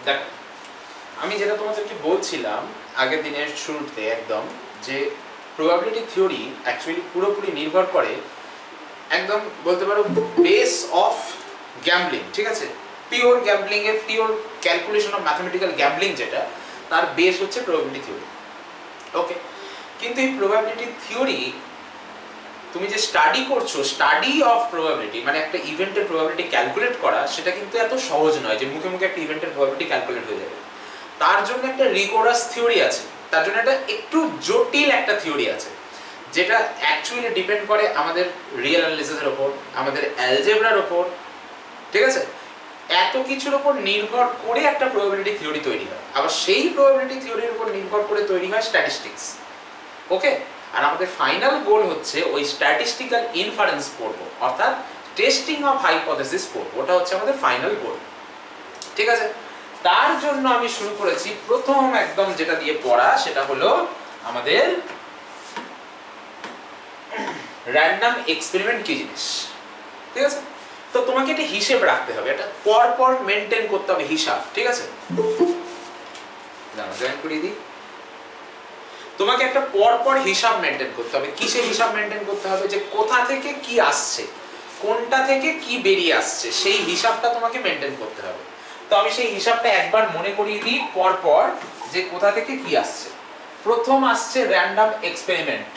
দেখ আমি যেটা তোমাদেরকে বলছিলাম আগের দিনের শুরুতে একদম, যে প্রবাবিলিটি থিওরি অ্যাকচুয়ালি পুরোপুরি নির্ভর করে একদম বলতে পারো বেস অফ গ্যাম্বলিং, ঠিক আছে? পিওর গ্যাম্বলিং এর pure calculation of mathematical gambling যেটা, তার বেস হচ্ছে প্রবাবিলিটি থিওরি। ওকে, কিন্তু এই প্রবাবিলিটি থিওরি তুমি যে স্টাডি করছো, স্টাডি অফ প্রবাবিলিটি মানে একটা ইভেন্টের প্রবাবিলিটি ক্যালকুলেট করা, সেটা কিন্তু এত সহজ নয় যে মুখে মুখে একটা ইভেন্টের প্রবাবিলিটি ক্যালকুলেট হয়ে যাবে। তার জন্য একটা রিগোরাস থিওরি আছে, তার জন্য একটা একটু জটিল একটা থিওরি আছে, যেটা অ্যাকচুয়ালি ডিপেন্ড করে আমাদের রিয়েল অ্যানালিসিসের ওপর, আমাদের অ্যালজেব্রার ওপর, ঠিক আছে? এত কিছুর উপর নির্ভর করে একটা প্রবাবিলিটি থিওরি তৈরি হয়। আবার সেই প্রবাবিলিটি থিওরির উপর নির্ভর করে তৈরি হয় স্ট্যাটিস্টিক্স। ওকে, আর আমাদের ফাইনাল গোল হচ্ছে ওই স্ট্যাটিস্টিক্যাল ইনফারেন্স পড়বো, অর্থাৎ টেস্টিং অফ হাইপোথেসিস পড়বো। ওটা হচ্ছে আমাদের ফাইনাল গোল, ঠিক আছে? তার জন্য আমি শুরু করেছি প্রথম একদম যেটা দিয়ে পড়া, সেটা হলো আমাদের র্যান্ডম এক্সপেরিমেন্ট কি জিনিস, ঠিক আছে? তো তোমাকে একটা হিসেব রাখতে হবে, এটা পর পর মেনটেন করতে হবে হিসাব, ঠিক আছে? জয়েন করিয়ে দিই। তোমাকে একটা পর পর হিসাব মেনটেন করতে হবে। কিসের হিসাব মেনটেন করতে হবে? যে কোথা থেকে কি আসছে, কোনটা থেকে কি বেরিয়ে আসছে, সেই হিসাবটা তোমাকে মেনটেন করতে হবে। তো আমি সেই হিসাবটা একবার মনে করিয়ে দিই পর পর, যে কোথা থেকে কি আসছে। প্রথম আসছে র্যান্ডম এক্সপেরিমেন্ট,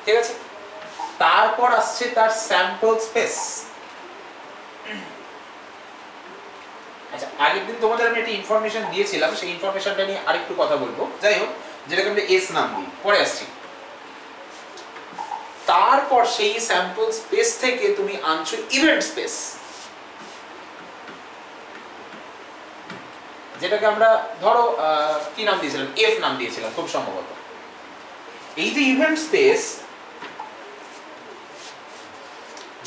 ঠিক আছে? তারপর আসছে তার স্যাম্পল স্পেস। আচ্ছা, আগের দিন তোমাদের আমি একটা ইনফরমেশন দিয়েছিলাম, সেই ইনফরমেশনটা নিয়ে আরেকটু কথা বলবো। যাই হোক, যেটাকে আমরা এস নাম দিই, পরে আসছি। তারপর সেই স্যাম্পল স্পেস থেকে তুমি আনছো ইভেন্ট স্পেস, যেটাকে আমরা ধরো কি নাম দিয়েছিলাম, এফ নাম দিয়েছিলাম খুব সম্ভবত। এই যে ইভেন্ট স্পেস,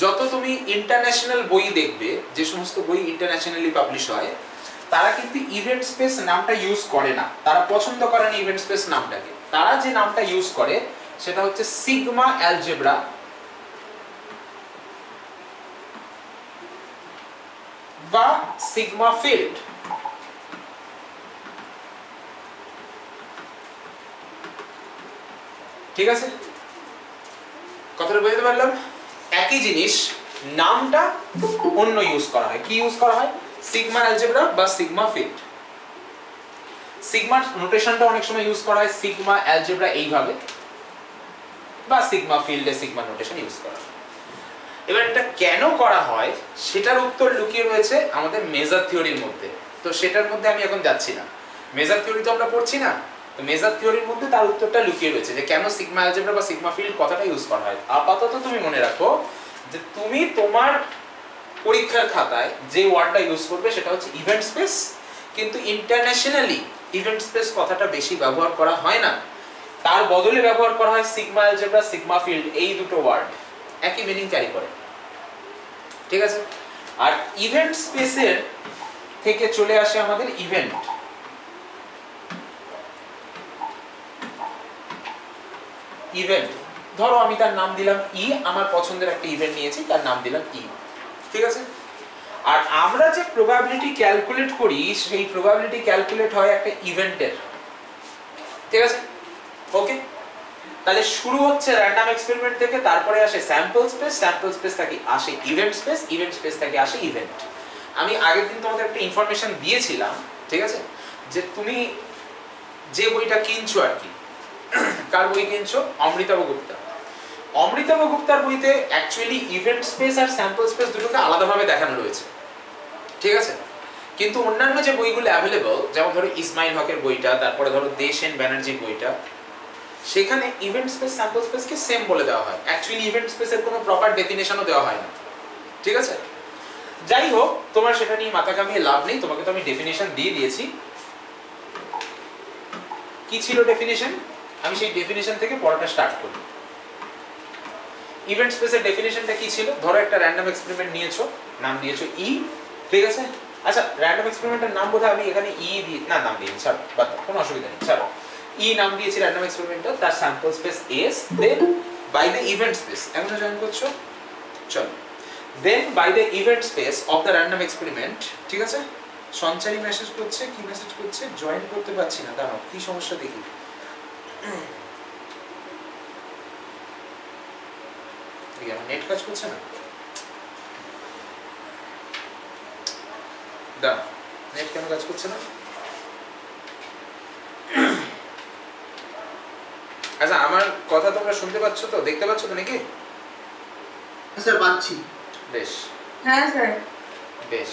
যত তুমি ইন্টারন্যাশনাল বই দেখবে, যে সমস্ত বই ইন্টারন্যাশনালি পাবলিশ হয়, তারা কিন্তু ইভেন্ট স্পেস নামটা ইউজ করে না। তারা পছন্দ করে না ইভেন্ট স্পেস নামটাকে। তারা যে নামটা ইউজ করে সেটা হচ্ছে সিগমা অ্যালজেব্রা বা সিগমা ফিল্ড। ঠিক আছে, কথাটা বুঝতে পারলাম? একই জিনিস, নামটা অন্য ইউজ করা হয়। কি ইউজ করা হয়? সিগমা অ্যালজেব্রা বা সিগমা ফিল্ড। সিগমা নোটেশনটা অনেক সময় ইউজ করা হয় সিগমা অ্যালজেব্রা এইভাবে, বা সিগমা ফিল্ডে সিগমা নোটেশন ইউজ করা হয়। এবার এটা কেন করা হয় সেটার উত্তর লুকিয়ে রয়েছে আমাদের মেজার থিওরির মধ্যে। তো সেটার মধ্যে আমি এখন যাচ্ছি না, মেজার থিওরি তো আমরা পড়ছি না। তো মেজার থিওরির মধ্যে তার উত্তরটা লুকিয়ে রয়েছে, যে কেন সিগমা অ্যালজেব্রা বা সিগমা ফিল্ড কথাটা ইউজ করা হয়। আপাতত তুমি মনে রাখো যে তুমি তোমার পরীক্ষার খাতায় যে ওয়ার্ডটা ইউজ করবে সেটা হচ্ছে ইভেন্ট স্পেস, কিন্তু ইন্টারন্যাশনালি ইভেন্ট স্পেস কথাটা বেশি ব্যবহার করা হয় না। তার বদলে ব্যবহার করা হয় সিগমা অ্যালজেব্রা, সিগমা ফিল্ড, এই দুটো ওয়ার্ড একই মিনিং ক্যারি করে, ঠিক আছে? আর ইভেন্ট স্পেসের থেকে চলে আসে আমাদের ইভেন্ট। ইভেন্ট ধরো আমি তার নাম দিলাম ই, আমার পছন্দের একটা ইভেন্ট নিয়েছি, তার নাম দিলাম ই, ঠিক আছে? আর আমরা যে প্রবাবিলিটি ক্যালকুলেট করি, সেই প্রবাবিলিটি ক্যালকুলেট হয় একটা ইভেন্টের, ঠিক আছে? ওকে, তাহলে শুরু হচ্ছে র্যান্ডম এক্সপেরিমেন্ট থেকে, তারপরে আসে স্যাম্পল স্পেস, স্যাম্পল স্পেস থেকে আসে ইভেন্ট স্পেস, ইভেন্ট স্পেস থেকে আসে ইভেন্ট। আমি আগের দিন তোমাদের একটা ইনফরমেশন দিয়েছিলাম, ঠিক আছে, যে তুমি যে বইটা কিনছো আর কি, কার বই কিনছো? অমৃতাভ গুপ্তা। অমৃতাভ গুপ্তার বইতে অ্যাকচুয়ালি ইভেন্ট স্পেস আর স্যাম্পল স্পেস দুটোকে আলাদাভাবে দেখানো রয়েছে, ঠিক আছে? কিন্তু অন্যান্য যে বইগুলো অ্যাভেলেবল, যেমন ধরো ইসমাইল হকের বইটা, তারপরে ধরো দেশেন ব্যানার্জির বইটা, সেখানে ইভেন্ট স্পেস স্যাম্পল স্পেসকে সেম বলে দেওয়া হয়। অ্যাকচুয়ালি ইভেন্ট স্পেসের কোনো প্রপার ডেফিনেশনও দেওয়া হয় না, ঠিক আছে? যাই হোক, তোমার সেটা নিয়ে মাথা ঘামিয়ে লাভ নেই, তোমাকে তো আমি ডেফিনেশন দিয়ে দিয়েছি। কি ছিল ডেফিনেশন? আমি সেই ডেফিনেশন থেকে পড়াটা স্টার্ট করি। ইভেন্ট স্পেসের ডেফিনেশনটা কি ছিল? ধরো একটা র্যান্ডম এক্সপেরিমেন্ট নিয়েছো, নাম দিয়েছো ই, ঠিক আছে? আচ্ছা, র্যান্ডম এক্সপেরিমেন্টের নাম বোধহয় আমি এখানে ই দিয়ে না, নাম দিয়েছি, ছাড়ো, বাদ দাও, কোনো অসুবিধা নেই, ছাড়ো। ই নাম দিয়েছি র্যান্ডম এক্সপেরিমেন্টের, তার sample space S, then by the event space, এখনো জয়েন করছো? চলো, then by the event space of the random experiment, ঠিক আছে? সঞ্চারী মেসেজ করছে, কি মেসেজ করছে, জয়েন করতে পারছি না, দাঁড়াও কি সমস্যা দেখি। আমার নেট কাজ করছে না, দাঁড়াও নেট কেন কাজ করছে না। আচ্ছা আমার কথা তোমরা শুনতে পাচ্ছ তো, দেখতে পাচ্ছ তো নাকি? স্যার পাচ্ছি। বেশ, হ্যাঁ স্যার। बेश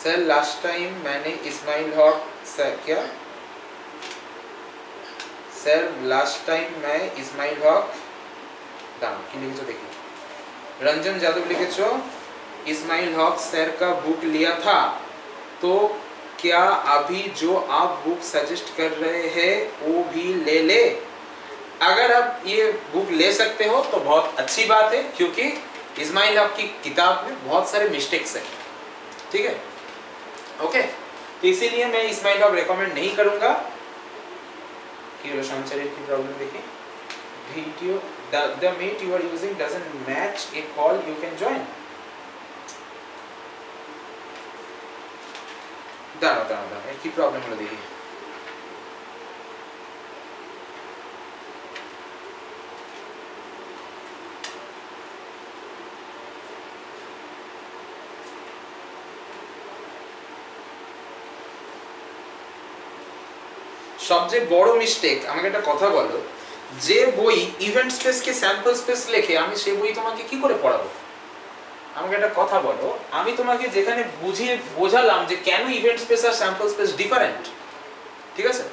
सर लास्ट टाइम मैंने इस्माइल हक सर क्या सर लास्ट टाइम मैं इस्माइल हक दाम की लिखो देखिए रंजन जादव लिखेছো इस्माइल हक सर का बुक लिया था तो क्या अभी जो आप बुक सजेस्ट कर रहे हैं वो भी ले ले। अगर आप ये बुक ले सकते हो तो बहुत अच्छी बात है क्योंकि इस्माइल हक की किताब में बहुत सारे मिस्टेक्स हैं, ठीक है ओके। तो इसीलिए मैं इस्माइल हक रेकमेंड नहीं करूंगा। कि वो संचार की प्रॉब्लम देखिए video the meet you are using doesn't match a call you can join. दाঁড়াও দাঁড়াও দাঁড়াও কি প্রবলেম হলো দেখি। সবচেয়ে বড় মিস্টেক, আমাকে একটা কথা বলো, যে বই ইভেন্ট স্পেসকে স্যাম্পল স্পেস লেখে আমি সেই বই তোমাকে কি করে পড়াবো? আমাকে একটা কথা বলো, আমি তোমাকে যেখানে বুঝিয়ে বোঝালাম যে কেন ইভেন্ট স্পেস আর স্যাম্পল স্পেস ডিফারেন্ট, ঠিক আছে,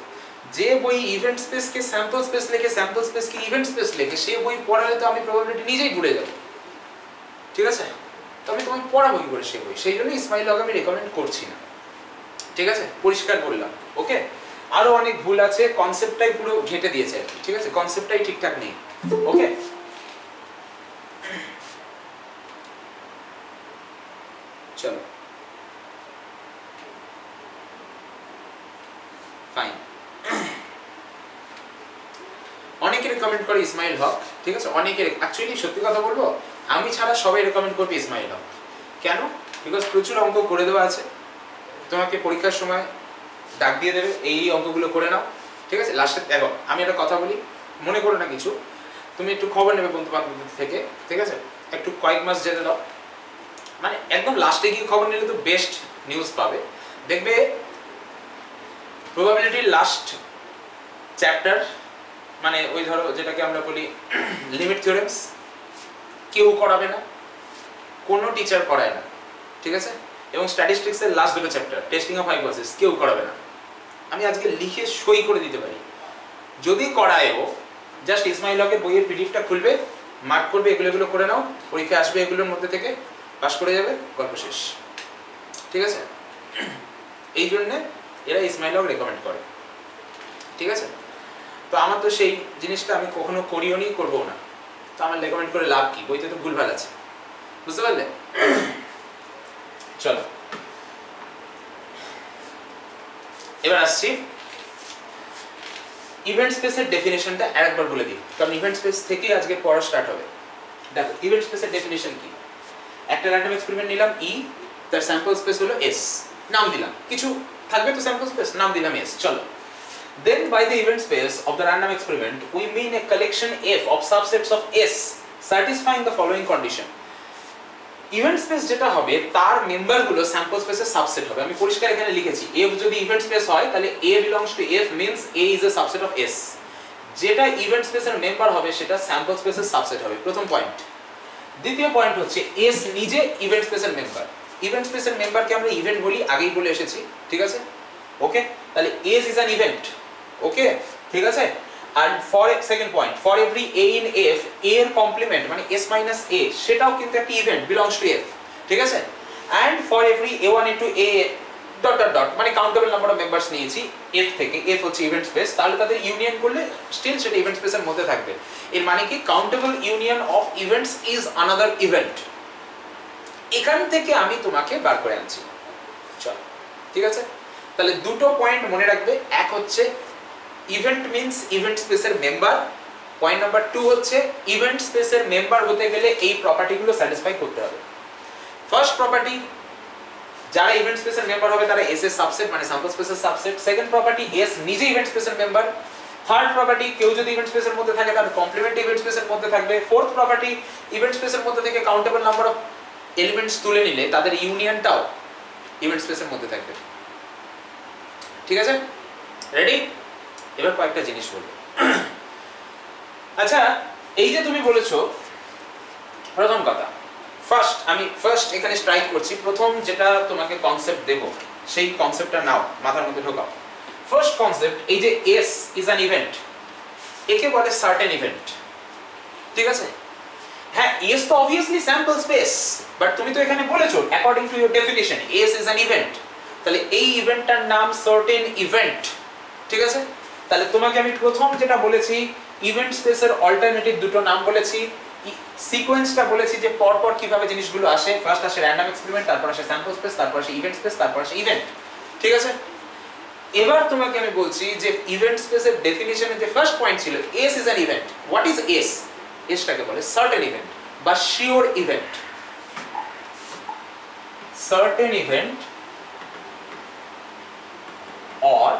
যে বই ইভেন্ট স্পেসকে স্যাম্পল স্পেস লেখে স্যাম্পল স্পেসকে ইভেন্ট স্পেস লেখে সেই বই পড়ালে তো আমি প্রবাবিলিটি নিজেই ভুলে যাব, ঠিক আছে। তো আমি তোমাকে পড়াবো কি করে সেই বই? সেই জন্য ইসমাইল হক আমি রেকমেন্ড করছি না, ঠিক আছে, পরিষ্কার বললাম ওকে। আরো অনেক ভুল আছে, কনসেপ্টটাই পুরো ঘেটে দিয়েছে, ঠিক আছে, কনসেপ্টটাই ঠিকঠাক নেই ওকে। চলো ফাইন। অনেকে রেকমেন্ড করে ইসমাইল হক, ঠিক আছে, অনেকে অ্যাকচুয়ালি সত্যি কথা বলবো আমি ছাড়া সবাই রেকমেন্ড করবে ইসমাইল হক। কেন? বিকজ প্রচুর অঙ্ক করে দেওয়া আছে, তোমাকে পরীক্ষার সময় ডাক দিয়ে দেবে এই অঙ্কগুলো করে নাও, ঠিক আছে। লাস্টে দেখো আমি একটা কথা বলি, মনে করো না কিছু, তুমি একটু খবর নেবে বন্ধু বান্ধব থেকে, ঠিক আছে, একটু কয়েক মাস জেনে দাও, মানে একদম লাস্টে গিয়ে খবর নিলে তো বেস্ট নিউজ পাবে। দেখবে প্রবাবিলিটির লাস্ট চ্যাপ্টার, মানে ওই ধরো যেটাকে আমরা বলি লিমিট থিওরেমস, কেউ করাবে না, কোনো টিচার করায় না, ঠিক আছে, এবং স্ট্যাটিস্টিক্সের লাস্ট দুটো চ্যাপ্টার টেস্টিং অফ হাইপোথিসিস কেউ করাবে না। আমি আজকে লিখে সই করে দিতে পারি, যদি করায়ও জাস্ট ইসমাইল হকের বইয়ের পিডিএফটা খুলবে, মার্ক করবে, এগুলো করে নাও, পরীক্ষা আসবে এগুলোর মধ্যে থেকে, পাস করে যাবে, গল্প শেষ, ঠিক আছে। এই জন্যে এরা ইসমাইল হক রেকমেন্ড করে, ঠিক আছে। তো আমার তো সেই জিনিসটা আমি কখনো করিও নি, করবো না, তো আমার রেকমেন্ড করে লাভ কি? বইতে তো ভুলভাল আছে, বুঝতে পারলে? চলো এবার আসছি ইভেন্ট স্পেসের ডেফিনেশনটা আরেকবার বলে দিই, কারণ ইভেন্ট স্পেস থেকে আজকে পড়া স্টার্ট হবে। দেখো ইভেন্ট স্পেসের ডেফিনেশন কি? একটা র্যান্ডম এক্সপেরিমেন্ট নিলাম ই, তার স্যাম্পল স্পেস হলো এস, নাম দিলাম, কিছু থাকবে তো স্যাম্পল স্পেস, নাম দিলাম এস, চলো। Then by the event space of the random experiment we mean a collection F of subsets of S satisfying the following condition. Event space যেটা হবে তার মেম্বারগুলো স্যাম্পল স্পেসের সাবসেট হবে। আমি পরিষ্কার এখানে লিখেছি F যদি ইভেন্ট স্পেস হয় তাহলে A belongs to F means A is a subset of S, যেটা ইভেন্ট স্পেসের মেম্বার হবে সেটা স্যাম্পল স্পেসের সাবসেট হবে, প্রথম পয়েন্ট। দ্বিতীয় পয়েন্ট হচ্ছে S নিজে ইভেন্ট স্পেসের মেম্বার, ইভেন্ট স্পেসের মেম্বারকে আমরা ইভেন্ট বলি, আগেই বলে এসেছি, ঠিক আছে ওকে। তাহলে S is an event, okay, ঠিক আছে। আর for second point, for every A in F, A এর কমপ্লিমেন্ট মানে S minus A সেটাও কিন্তু একটা ইভেন্ট, বিলংস টু F, ঠিক আছে। And for every A1 into A dot dot dot মানে কাউন্টেবল নাম্বার অফ মেম্বারস নিয়েছি F থেকে, F হচ্ছে ইভেন্ট স্পেস, তাহলে তাদের ইউনিয়ন করলে স্টিল সেটা ইভেন্ট স্পেসের মধ্যে থাকবে। এর মানে কি countable union of events is another event. এখান থেকে আমি তোমাকে বার করে আনছি, চল ঠিক আছে। তাহলে দুটো পয়েন্ট মনে রাখবে, এক হচ্ছে ইভেন্ট মিন্স ইভেন্ট স্পেসের মেম্বার, পয়েন্ট নাম্বার 2 হচ্ছে ইভেন্ট স্পেসের মেম্বার হতে গেলে এই প্রপার্টিগুলো স্যাটিসফাই করতে হবে। ফার্স্ট প্রপার্টি যারা ইভেন্ট স্পেসের মেম্বার হবে তারা এস এর সাবসেট মানে স্যাম্পল স্পেসের সাবসেট। সেকেন্ড প্রপার্টি এস নিজে ইভেন্ট স্পেসের মেম্বার। থার্ড প্রপার্টি কেউ যদি ইভেন্ট স্পেসের মধ্যে থাকে তার কমপ্লিমেন্ট ইভেন্ট স্পেসের মধ্যে থাকবে। ফোর্থ প্রপার্টি ইভেন্ট স্পেসের মধ্যে থেকে কাউন্টেবল নাম্বার অফ এলিমেন্টস তুলে নিলে তাদের ইউনিয়নটাও ইভেন্ট স্পেসের মধ্যে থাকবে। ঠিক আছে, রেডি? এবার কয়েকটা জিনিস বলবো। আচ্ছা, এই যে তুমি বলেছো, প্রথম কথা আমি ফার্স্ট এখানে স্ট্রাইক করছি, প্রথম যেটা তোমাকে কনসেপ্ট দেব সেই কনসেপ্টটা নাও, মাথার মধ্যে ঢোকাও। ফার্স্ট কনসেপ্ট, এই যে এস ইজ অ্যান ইভেন্ট, একে বলে সার্টেন ইভেন্ট। ঠিক আছে, হ্যাঁ এস তো অবভিয়াসলি স্যাম্পল স্পেস, বাট তুমি তো এখানে বলেছো according to your definition S is an event, তাহলে এই ইভেন্টটার নাম সার্টেন ইভেন্ট। ঠিক আছে, তাহলে তোমাকে আমি প্রথম যেটা বলেছি ইভেন্ট স্পেসের অল্টারনেটিভ দুটো নাম বলেছি, সিকোয়েন্সটা বলেছি যে পরপর কিভাবে জিনিসগুলো আসে। ফার্স্ট আসে র্যান্ডম এক্সপেরিমেন্ট, তারপর আসে স্যাম্পল স্পেস, তারপর আসে ইভেন্ট স্পেস, তারপর আসে ইভেন্ট। ঠিক আছে, এবার তোমাকে আমি বলছি যে ইভেন্ট স্পেসের ডেফিনিশনে যে ফার্স্ট পয়েন্ট ছিল S is an event. What is S? এসটাকে বলে সার্টেন ইভেন্ট বা sure event. Certain event or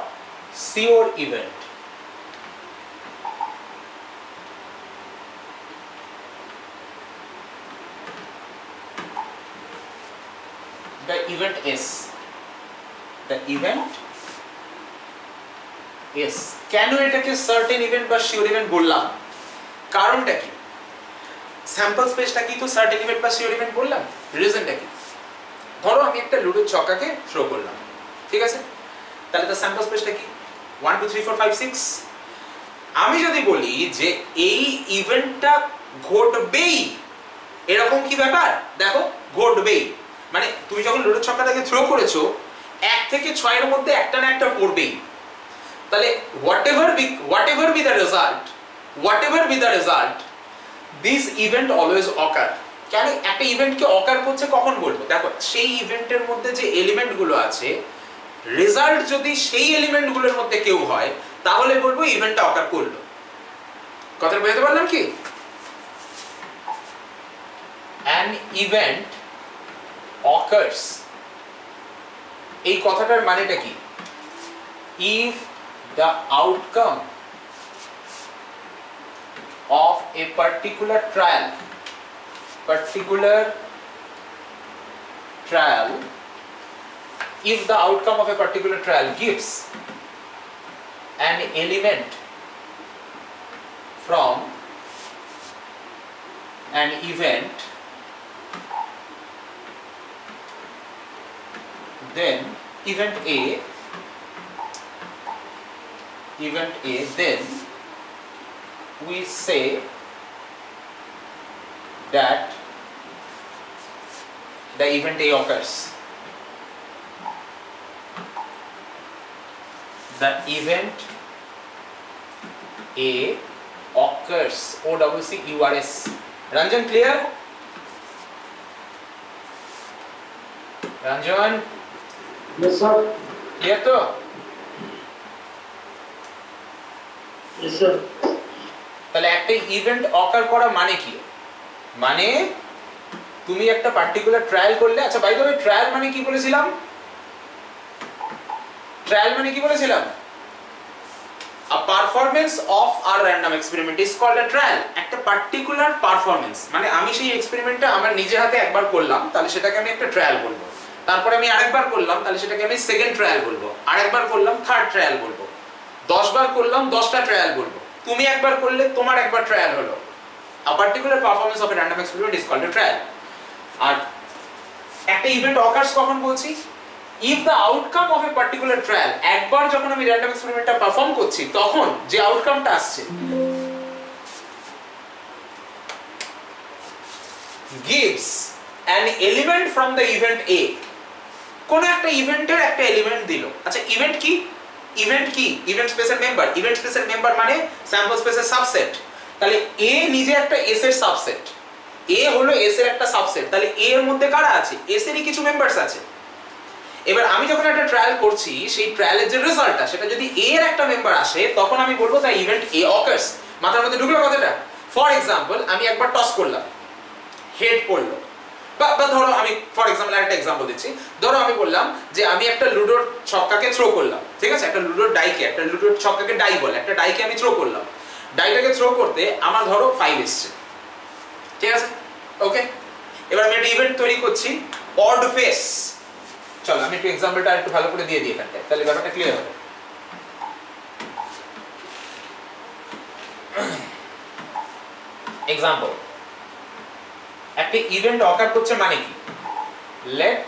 sure event. The event is কেন এটাকে সার্টেন ইভেন্ট বা শিওর ইভেন্ট বললাম? কারণটা কি? স্যাম্পল স্পেসটা কি তো সার্টেন ইভেন্ট বা শিওর ইভেন্ট বললাম? রিজনটা কি? ধরো আমি একটা লুডোর ছক্কাকে থ্রো করলাম, ঠিক আছে, তাহলে তার স্যাম্পল স্পেসটা কি? 1 2 3 4 5 6। আমি যদি বলি যে এই ইভেন্টটা ঘটবেই, এরকম কি ব্যাপার? দেখো ঘটবেই মানে তুমি যখন লুডো ছক্কাটাকে থ্রো করেছো 1 থেকে 6 এর মধ্যে একটা না একটা পড়বেই। তাহলে whatever be the result this event always occur। কেন একটা ইভেন্টকে অকার করছে কখন বলবো? দেখো সেই ইভেন্টের মধ্যে যে এলিমেন্টগুলো আছে, রেজাল্ট যদি সেই এলিমেন্টগুলোর মধ্যে কেউ হয় তাহলে বলবো ইভেন্টটা অকার করলো। কথা বুঝতে পারলাম কি? an event occurs, এই কথাটার মানেটা কি? if the outcome of a particular trial if the outcome of a particular trial gives an element from an event, then event A, then we say that the event A occurs. The event A occurs. OCCURS. Ranjan, clear? Ranjan? Yes, sir. Clear to? Yes, sir. তাহলে একটা event অকার করা মানে কি? মানে তুমি একটা particular trial করলে, আচ্ছা বাই দ্য ওয়ে ট্রায়াল মানে কি বলেছিলাম? A performance of a random experiment is called a trial. একটা পার্টিকুলার পারফরম্যান্স মানে আমি সেই এক্সপেরিমেন্টটা আমার নিজে হাতে একবার করলাম তাহলে সেটাকে আমি একটা ট্রায়াল বলবো। তারপরে আমি আরেকবার করলাম তাহলে সেটাকে আমি সেকেন্ড ট্রায়াল বলবো। আরেকবার করলাম থার্ড ট্রায়াল বলবো। 10 বার করলাম 10টা ট্রায়াল বলবো। তুমি একবার করলে তোমার একবার ট্রায়াল হলো। A particular performance of a random experiment is called a trial. আর একটা ইভেন্ট অকার্স কখন বলছি? if the outcome of a particular trial, একবার যখন আমি র্যান্ডম এক্সপেরিমেন্টটা পারফর্ম করছি তখন যে আউটকামটা আসছে gives an element from the event A, কোন একটা ইভেন্টের একটা এলিমেন্ট দিল। আচ্ছা ইভেন্ট কি? ইভেন্ট স্পেসের মেম্বার মানে স্যাম্পল স্পেসের সাবসেট। তাহলে A নিজে একটা S এর সাবসেট, A হলো S এর একটা সাবসেট। তাহলে A এর মধ্যে কারা আছে? S এরই কিছু মেম্বারস আছে। এবার আমি যখন একটা ট্রায়াল করছি সেই ট্রায়ালের যে রেজাল্টটা সেটা যদি A এর একটা মেম্বার আসে তখন আমি বলবো দ্য ইভেন্ট A occurs। মাথার মধ্যে ঢুকলো কথাটা? ফর এক্সাম্পল আমি একবার টস করলাম, হেড পড়লো, বা ধরো আমি ফর এক্সাম্পল একটা একটা एग्जांपल দিচ্ছি। ধরো আমি বললাম যে আমি একটা লুডোর ছক্কাকে থ্রো করলাম, ঠিক আছে, একটা লুডোর ছক্কাকে ডাই বলে, একটা ডাইকে আমি থ্রো করলাম, ডাইটাকে থ্রো করতে আমার ধরো 5 এসছে, ঠিক আছে, ওকে। এবার আমি একটা ইভেন্ট তৈরি করছি অড ফেস। চলো আমি একটু एग्जांपलটা একটু ভালো করে দিয়ে দিই এখানটায়, তাহলে ব্যাপারটা ক্লিয়ার হবে। एग्जांपल, একটা ইভেন্ট অকার করছে মানে কি, let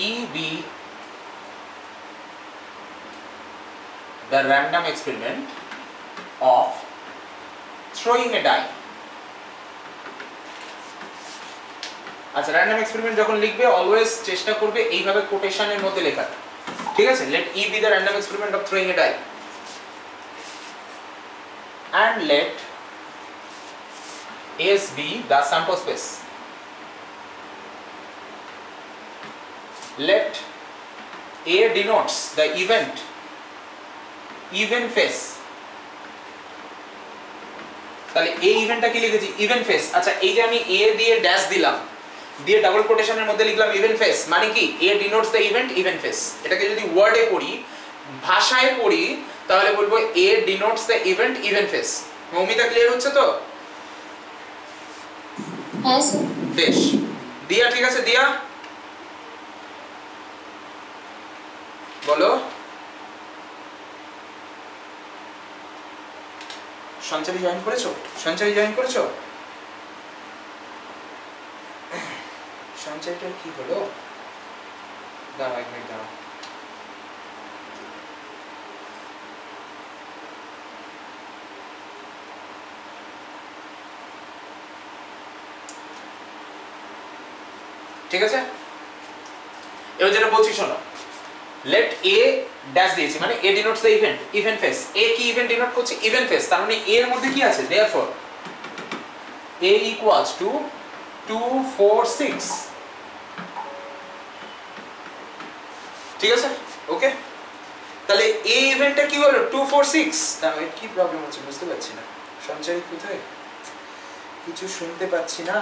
E be the random experiment of throwing a die। আচ্ছা, random experiment যখন লিখবে অলওয়েজ চেষ্টা করবে এইভাবে কোটেশনের মধ্যে লেখার, ঠিক আছে, let E be the random experiment of throwing a die and let S be the sample space। Let A denotes the event phase। তাহলে এই ইভেন্টটা কি লিখেছি, ইভেন্ট ফেস। আচ্ছা, এই যে আমি A দিয়ে ড্যাশ দিলাম, দিয়ে ডাবল কোটেশনের মধ্যে লিখলাম ইভেন্ট ফেস, মানে কি A denotes the event phase। এটাকে যদি ওয়ার্ডে পড়ি, ভাষায় পড়ি, তাহলে বলবো A denotes the event phase। Moumita clear হচ্ছে তো? হ্যাঁ স্যার। বেশ, দিয়া ঠিক আছে, দিয়া বলো। সঞ্চারী জয়েন করেছো? সঞ্চারীটার কি হলো? দাঁড়াও, এক মিনিট দাঁড়াও। ঠিক আছে, এবার যেটা বলছি শোনো, let A ড্যাশ দিয়েছি মানে A denotes the event phase। A কি ইভেন্ট ডিনোট করছে, ইভেন্ট ফেস, তার মানে A এর মধ্যে কি আছে, therefore A equals to 2 4 6। ঠিক আছে, ওকে। তাহলে A ইভেন্টটা কি হলো 2 4 6। তাহলে কি প্রবলেম হচ্ছে বুঝতে পারছি না, সঞ্চয় কোথায়, কিছু শুনতে পাচ্ছি না।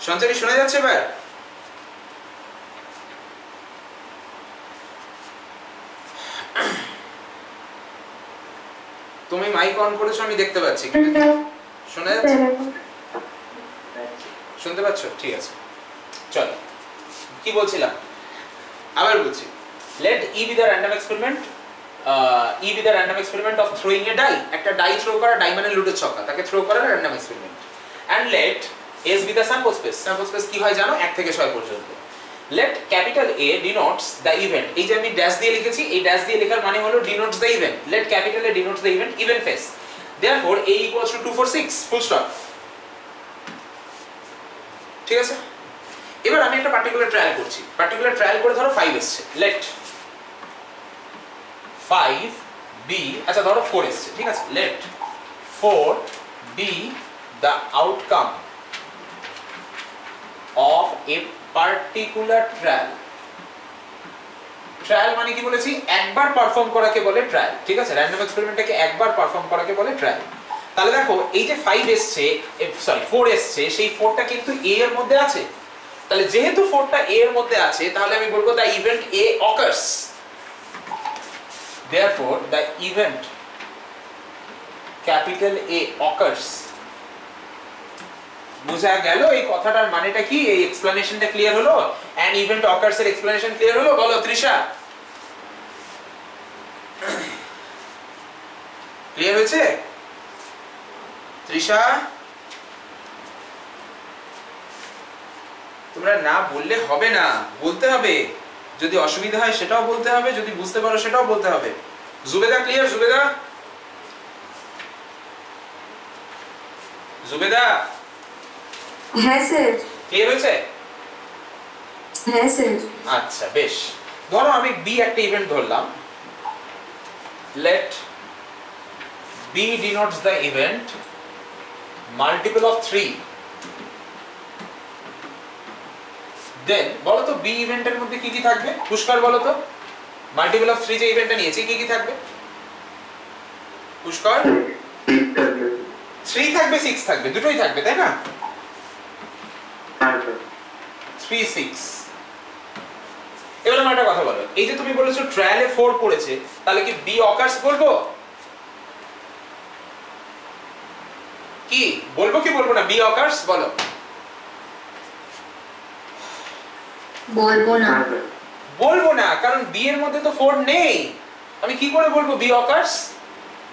সঞ্চারী শোনা যাচ্ছে এবার? তুমি মাইক অন করেছো, আমি দেখতে পাচ্ছি, শোনা যাচ্ছে? শুনতে পাচ্ছো? ঠিক আছে, চলো কি বলছিলাম, আবার বলছি, let E be the random experiment of throwing a die। একটা ডাই থ্রো করা, ডাই মানে লুডো ছক্কা, তাকে থ্রো করার random experiment। and let S be the sample space। sample space কি হয় জানো, 1 থেকে 6 পর্যন্ত। let capital A denotes the event। এই যে আমি ড্যাশ দিয়ে লিখেছি, এই ড্যাশ দিয়ে লেখার মানে হলো denotes the event। let capital A denotes the event phase। therefore A equals to 2 4 6 full stop। ঠিক আছে, এবার আমি একটা পার্টিকুলার ট্রায়াল করছি, পার্টিকুলার ট্রায়াল করে ধরো 5 এসছে, let 5 be, আচ্ছা ধরো 4 এসছে, ঠিক আছে, let 4 be the outcome of a particular trial। Trial মানে কি বলেছি, একবার পারফর্ম করাকে বলে ট্রায়াল, ঠিক আছে, র‍্যান্ডম এক্সপেরিমেন্টটাকে একবার পারফর্ম করাকে বলে ট্রায়াল। তাহলে দেখো এই যে 5 এসছে, সরি 4 এসছে, সেই 4টা কিন্তু A এর মধ্যে আছে। তাহলে যেহেতু 4টা A এর মধ্যে আছে, তাহলে আমি বলবো the event A occurs। therefore the event capital A occurs। বুঝা গেল এই কথাটার মানেটা কি, এই এক্সপ্লেনেশনটা ক্লিয়ার হলো? an event occurs এর এক্সপ্লেনেশন ক্লিয়ার হলো? বলো তৃষা, ক্লিয়ার হয়েছে? তৃষা, তোমরা না বললে হবে না, বলতে হবে, যদি অসুবিধা হয় সেটাও বলতে হবে, যদি বুঝতে পারো সেটাও বলতে হবে। জুবেদা ক্লিয়ার? জুবেদা, জুবেদা হ্যাঁ স্যার। ক্লিয়ার হয়েছে? হ্যাঁ স্যার। আচ্ছা বেশ, ধরো আমি বি একটা ইভেন্ট ধরলাম, let B denotes the event multiple of 3, then বলো তো B ইভেন্টের মধ্যে কি কি থাকবে? পুষ্কর বলো তো, মাল্টিপল অফ 3 যে ইভেন্টটা নিয়েছি কি কি থাকবে? পুষ্কর 3 থাকবে 6 থাকবে, দুটোই থাকবে তাই না? 3 6। এবার আমার একটা কথা বলো, এই যে তুমি বলেছো ট্রায়ালে 4 পড়েছে, তাহলে কি বি অকার্স বলবো? কি বলবো কি বলবো না? বি অকার্স বলো। বলবো না। বলবো না, কারণ বি এর মধ্যে তো 4 নেই। আমি কি করে বলবো বি অকার্স?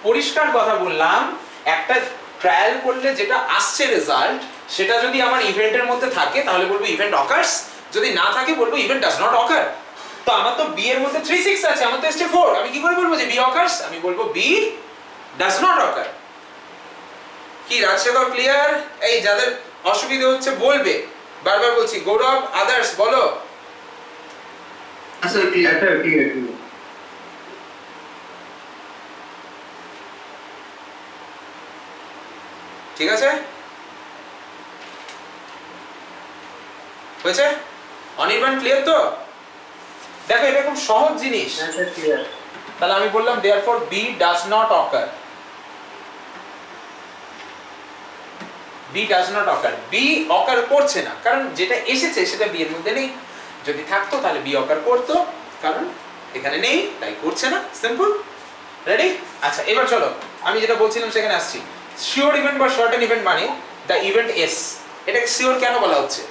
পরিষ্কার কথা বললাম, একটা ট্রায়াল করলে যেটা আসছে রেজাল্ট, সেটা যদি আমার ইভেন্টের মধ্যে থাকে তাহলে বলবো ইভেন্ট অকার্স, যদি না থাকে বলবো ইভেন্ট ডাজ নট অকার। তো আমার তো বি এর মধ্যে 3 6 আছে, আমার তো এসছে 4, আমি কি করে বলবো যে বি অকার্স? আমি বলবো বি ডাজ নট অকার। কি রাজশেখর ক্লিয়ার? এই যাদের অসুবিধা হচ্ছে বলবে, বারবার বলছি। গৌরব, আদার্স বলো। আচ্ছা ক্লিয়ার ক্লিয়ার। ঠিক আছে, হয়েছে? অনির্বাণ ক্লিয়ার তো? দেখো এটা খুব সহজ জিনিস। তাহলে আমি বললাম therefore B does not occur, B does not occur, B occur করছে না, কারণ যেটা এসেছে সেটা B এর মধ্যে নেই। যদি থাকতো তাহলে B occur করতো, কারণ এখানে নেই তাই করছে না। Simple, ready? আচ্ছা এবার চলো আমি যেটা বলছিলাম সেখানে আসছি। শিওর ইভেন্ট বা শর্টেন ইভেন্ট মানে দ্য ইভেন্ট এস। এটাকে শিওর কেন বলা হচ্ছে?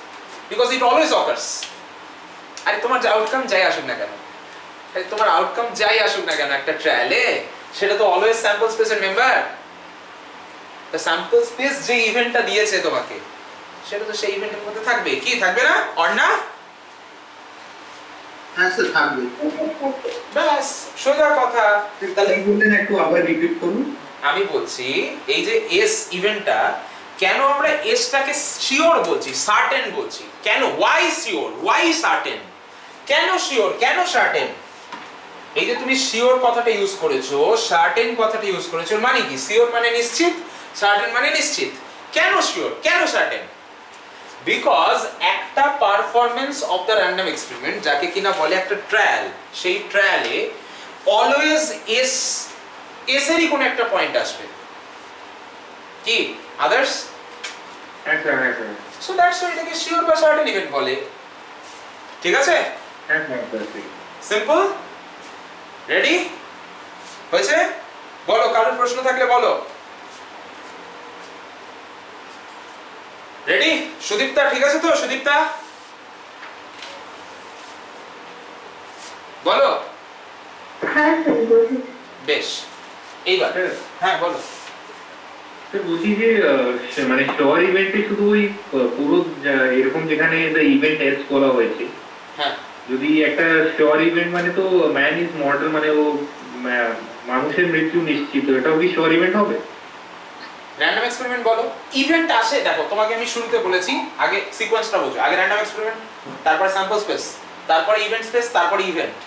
Because it always occurs. আরে তোমার যে আউটকাম যাই আসুক না কেন, আরে তোমার আউটকাম যাই আসুক না কেন একটা ট্রায়ালে, সেটা তো অলওয়েজ স্যাম্পল স্পেসের মেম্বার। তো স্যাম্পল স্পেস যে ইভেন্টটা দিয়েছে তোমাকে, সেটা তো সেই ইভেন্টের মধ্যে থাকবে, কি থাকবে না? অর না? হ্যাঁ স্যার থাকবে। ব্যাস সোজা কথা। তাহলে বললেন একটু আবার রিপিট করুন। আমি বলছি এই যে এস ইভেন্টটা, কেন আমরা এসটাকে শিওর বলছি, সার্টেন বলছি? কেন? Why sure, why certain? কেন শিওর, কেন সার্টেন? এই যে তুমি শিওর কথাটা ইউজ করেছো, সার্টেন কথাটা ইউজ করেছো, মানে কি? শিওর মানে নিশ্চিত, সার্টেন মানে নিশ্চিত। কেন শিওর, কেন সার্টেন? বিকজ একটা performance of the random experiment, যাকে কিনা বলে একটা ট্রায়াল, সেই ট্রায়ালে অলওয়েজ এস এসেরই কোন একটা পয়েন্ট আসবে। কি আদার্স? হ্যাঁ স্যার, হ্যাঁ স্যার। সো দ্যাটস হোয়াই এটাকে শিওর বা সার্টেন ইভেন্ট বলে। ঠিক আছে? হ্যাঁ স্যার। Simple, ready? হয়েছে? বলো, কারোর প্রশ্ন থাকলে বলো। রেডি? সুদীপ্তা ঠিক আছে তো? সুদীপ্তা বলো। হ্যাঁ স্যার বলছি। বেশ, এইবার হ্যাঁ বলো। স্যার বলছি যে মানে শিওর ইভেন্টে শুধু ওই পুরো এরকম যেখানে দ্য ইভেন্ট এস বলা হয়েছে, হ্যাঁ, যদি একটা শিওর ইভেন্ট মানে তো ম্যান ইজ মর্টাল, মানে ও মানুষের মৃত্যু নিশ্চিত, এটাও কি শিওর ইভেন্ট হবে? র্যান্ডম এক্সপেরিমেন্ট বলো। ইভেন্ট আসে, দেখো তোমাকে আমি শুরুতে বলেছি, আগে সিকোয়েন্সটা বোঝো। আগে র্যান্ডম এক্সপেরিমেন্ট, তারপরে স্যাম্পল স্পেস, তারপরে ইভেন্ট স্পেস, তারপরে event.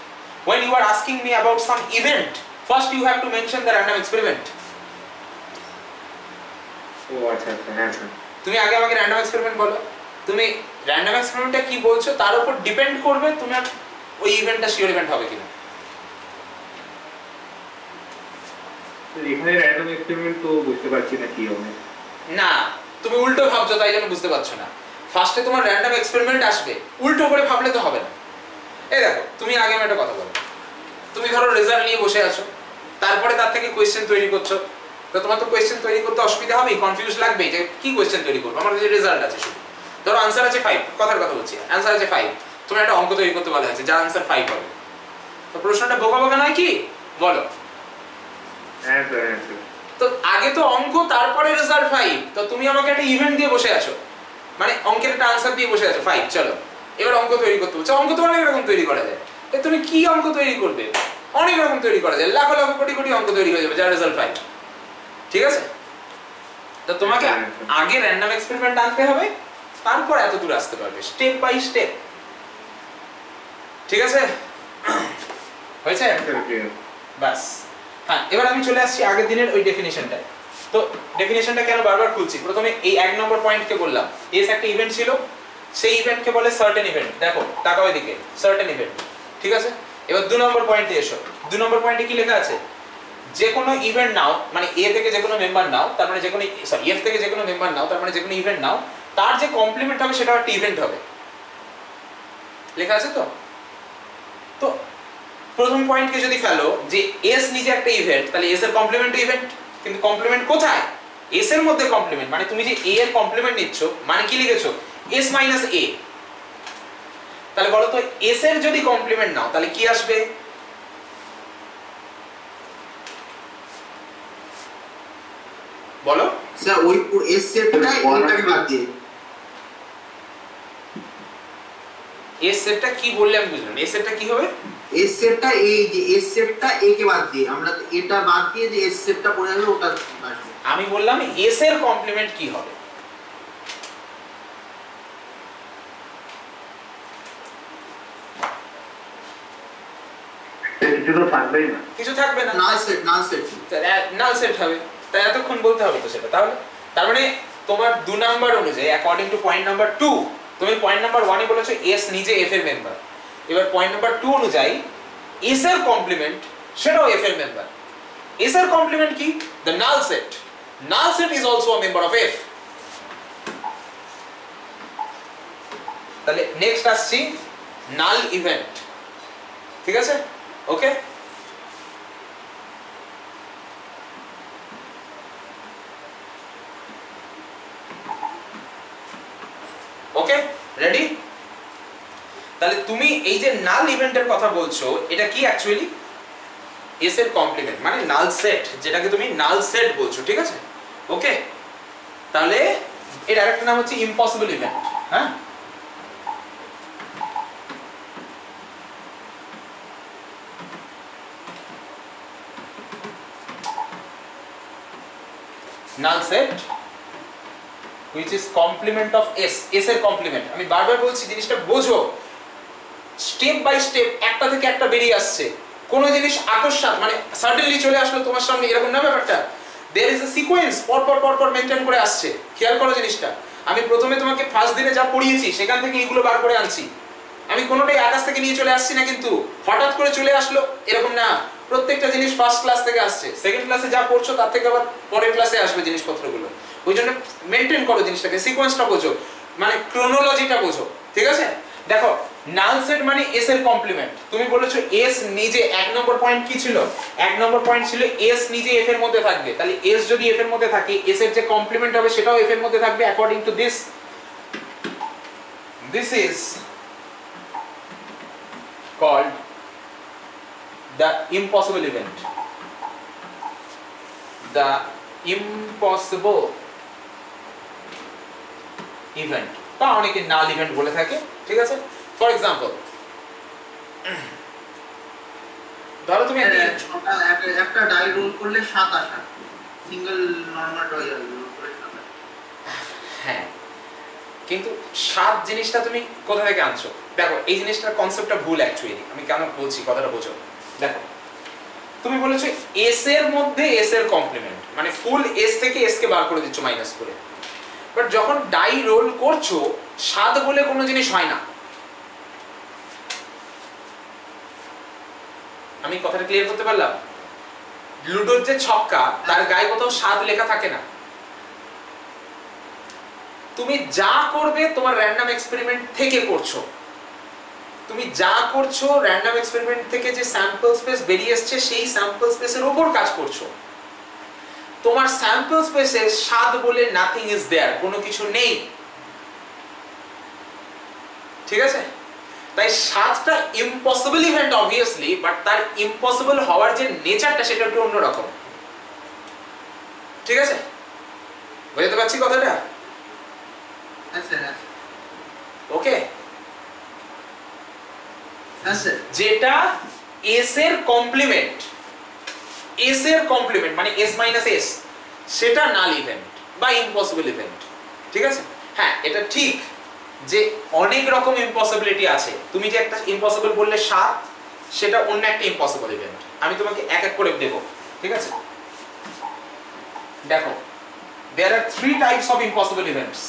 when you are asking me about some event, first you have to mention the random experiment. ও আচ্ছা আচ্ছা, হ্যাঁ স্যার। তুমি আগে আমাকে র্যান্ডম এক্সপেরিমেন্ট বলো। তুমি র্যান্ডম এক্সপেরিমেন্টটা কি বলছো তার উপর ডিপেন্ড করবে তোমার ওই ইভেন্টটা শিওর ইভেন্ট হবে কিনা। এখানে র্যান্ডম এক্সপেরিমেন্ট তো বুঝতে পারছি না কি হবে। না, তুমি উল্টো ভাবছো তাই জন্য বুঝতে পারছো না। ফার্স্টে তোমার র্যান্ডম এক্সপেরিমেন্ট আসবে, উল্টো করে ভাবলে তো হবে না। এই দেখো, তুমি আগে আমি একটা কথা বলো। তুমি ধরো রেজাল্ট নিয়ে বসে আছো, তারপরে তার থেকে কোয়েশ্চেন তৈরি করছো। তো তোমার তো কোয়েশ্চেন তৈরি করতে অসুবিধা হবে, কনফিউজ লাগবে যে কি কোয়েশ্চেন তৈরি করবো। আমার যে রেজাল্ট আছে শুধু ধরো আনসার আছে 5, কথার কথা বলছি, আনসার আছে 5, তোমার একটা অঙ্ক তৈরি করতে বলা হয়েছে যার আনসার 5 হবে। তো প্রশ্নটা বোকা বোকা নয় কি? বলো। হ্যাঁ স্যার, হ্যাঁ স্যার। তো আগে তো অঙ্ক, তারপরে রেজাল্ট 5। তো তুমি আমাকে একটা ইভেন্ট দিয়ে বসে আছো, মানে অঙ্কের একটা আনসার দিয়ে বসে আছো 5, চলো এবার অঙ্ক তৈরি করতে বলছো। অঙ্ক তো অনেক রকম তৈরি করা যায়। তুমি কি অঙ্ক তৈরি করবে? অনেক রকম তৈরি করা যায়, লাখ লাখ কোটি কোটি অঙ্ক তৈরি হয়ে যাবে যার রেজাল্ট 5। ঠিক আছে? তো তোমাকে আগে র্যান্ডম এক্সপেরিমেন্ট আনতে হবে, তারপর এত দূর আসতে পারবে, স্টেপ বাই স্টেপ। ঠিক আছে? হয়েছে? বাস। হ্যাঁ, এবার আমি চলে আসছি আগের দিনের ওই ডেফিনিশনটায়। তো ডেফিনিশনটা কেন বারবার খুলছি, প্রথমে এই 1 নম্বর পয়েন্টকে বললাম এস একটা ইভেন্ট ছিল, সেই ইভেন্টকে বলে সার্টেন ইভেন্ট। দেখো তাকাও এদিকে, সার্টেন ইভেন্ট, ঠিক আছে। এবার 2 নম্বর পয়েন্টে এসো। 2 নম্বর পয়েন্টে কি লেখা আছে, যে কোনো ইভেন্ট নাও, মানে এ থেকে যে কোনো মেম্বার নাও, তার মানে যে কোনো, সরি, এফ থেকে যে কোনো মেম্বার নাও, তার মানে যে কোনো ইভেন্ট নাও, তার যে কমপ্লিমেন্ট হবে সেটা একটা ইভেন্ট হবে। লেখা আছে তো? তো প্রথম পয়েন্টকে যদি ফেলো যে এস নিজে একটা ইভেন্ট, তাহলে এস এর কমপ্লিমেন্ট ইভেন্ট, কিন্তু কমপ্লিমেন্ট কোথায়? এস এর মধ্যে কমপ্লিমেন্ট, মানে তুমি যে এ এর কমপ্লিমেন্ট নিচ্ছ, মানে কি লিখেছো, এস মাইনাস এ। তাহলে বলো তো এস এর যদি কমপ্লিমেন্ট নাও তাহলে কি আসবে? বলো স্যার ওই এস সেটটা এইটাকে বাদ দিয়ে, এস সেটটা কি বললে আমি বুঝলাম, এস সেটটা কি হবে? এস সেটটা এই যে এস সেটটা এ কে বাদ দিয়ে, আমরা এটা বাদ দিয়ে যে এস সেটটা পড়ে যাবে ওটা আসবে। আমি বললাম এস এর কমপ্লিমেন্ট কি হবে? কিছু তো থাকবেই না, কিছু থাকবে না, নাল set, null set, null set হবে। তাই এতক্ষণ বলতে হবে তো সেটা। তাহলে তার মানে তোমার 2 নাম্বার অনুযায়ী, অ্যাকর্ডিং টু পয়েন্ট নাম্বার 2, তুমি পয়েন্ট নাম্বার 1 এ বলেছো এস নিজে এফ এর মেম্বার। এবার পয়েন্ট নাম্বার 2 অনুযায়ী এস এর কমপ্লিমেন্ট সেটাও এফ এর মেম্বার। এস এর কমপ্লিমেন্ট কি? The null set. Null set is also a member of F. তাহলে নেক্সট আসছি নাল ইভেন্ট, ঠিক আছে? ওকে, ওকে, রেডি? তাহলে তুমি এই যে নাল ইভেন্টের কথা বলছো, এটা কি অ্যাকচুয়ালি এস এর কমপ্লিমেন্ট, মানে নাল সেট, যেটাকে তুমি নাল সেট বলছো, ঠিক আছে? ওকে, তাহলে এর আরেকটা নাম হচ্ছে ইম্পসিবল ইভেন্ট। হ্যাঁ, null set which is complement of s, s এর কমপ্লিমেন্ট। আমি বারবার বলছি জিনিসটা বোঝো, স্টেপ বাই স্টেপ একটা থেকে একটা বেরিয়ে আসছে। কোন জিনিস আকস্মাত মানে সাডেনলি চলে আসলো তোমার সামনে, এরকম না ব্যাপারটা। দেয়ার ইজ আ সিকোয়েন্স, পর পর পর পর মেইনটেইন করে আসছে। খেয়াল করো জিনিসটা। আমি প্রথমে তোমাকে ফার্স্ট দিনে যা পড়িয়েছি সেখান থেকে এইগুলো বার করে আনছি। আমি কোনোটাই আকাশ থেকে নিয়ে চলে আসছি না, কিন্তু হঠাৎ করে চলে আসলো এরকম না। প্রত্যেকটা জিনিস ফার্স্ট ক্লাস থেকে আসছে, সেকেন্ড ক্লাসে যা পড়ছো তার থেকে আবার পরের ক্লাসে আসবে জিনিসপত্রগুলো। ওই জন্য মেনটেন করো জিনিসটাকে, সিকোয়েন্সটা বোঝো, মানে ক্রোনোলজিটা বোঝো, ঠিক আছে? দেখো নাল সেট মানে এস এর কমপ্লিমেন্ট। তুমি বলেছো এস নিজে, 1 নম্বর পয়েন্ট কি ছিল? 1 নম্বর পয়েন্ট ছিল এস নিজে এফ এর মধ্যে থাকবে। তাহলে এস যদি এফ এর মধ্যে থাকে, এস এর যে কমপ্লিমেন্ট হবে সেটাও এফ এর মধ্যে থাকবে। According to this, this is called the impossible event. The impossible event বা অনেকে নাল ইভেন্ট বলে থাকে, ঠিক আছে? ফর এক্সাম্পল, ধরো তুমি একটা ডাই রোল করলে 7 আসা, সিঙ্গেল নরমাল ডাই রোল করে 7। হ্যাঁ, কিন্তু 7 জিনিসটা তুমি কোথা থেকে আনছো? দেখো এই জিনিসটার কনসেপ্টটা ভুল অ্যাকচুয়ালি। আমি কেন বলছি কথাটা বোঝো। দেখো তুমি বলেছো এস এর মধ্যে এস এর কমপ্লিমেন্ট, মানে ফুল এস থেকে এস কে বার করে দিচ্ছ মাইনাস করে। বাট যখন ডাই রোল করছো, 7 বলে কোনো জিনিস হয় না। আমি কথাটা ক্লিয়ার করতে পারলাম? লুডোর যে ছক্কা, তার গায়ে কোথাও 7 লেখা থাকে না। তুমি যা করবে তোমার র্যান্ডম এক্সপেরিমেন্ট থেকে করছো। তুমি যা করছো র্যান্ডম এক্সপেরিমেন্ট থেকে যে স্যাম্পল স্পেস বেরিয়ে আসছে সেই স্যাম্পল স্পেসের উপর কাজ করছো। তোমার স্যাম্পল স্পেসে 7 বলে নাথিং ইজ দেয়ার, কোনো কিছু নেই, ঠিক আছে? তাই 7টা ইম্পসিবল ইভেন্ট অবভিয়াসলি, বাট তার ইম্পসিবল হওয়ার যে নেচারটা সেটা একটু অন্যরকম, ঠিক আছে? বুঝতে পারছি কথাটা? ওকে, যেটা এস এর কমপ্লিমেন্ট, এস এর কমপ্লিমেন্ট মানে এস মাইনাস এস, সেটা নাল ইভেন্ট বা ইম্পসিবল ইভেন্ট, ঠিক আছে? হ্যাঁ, এটা ঠিক যে অনেক রকম ইম্পসিবিলিটি আছে। তুমি যে একটা ইম্পসিবল বললে 7, সেটা অন্য একটা ইম্পসিবল ইভেন্ট। আমি তোমাকে এক এক করে দেব। ঠিক আছে? দেখো, there are 3 types of impossible events.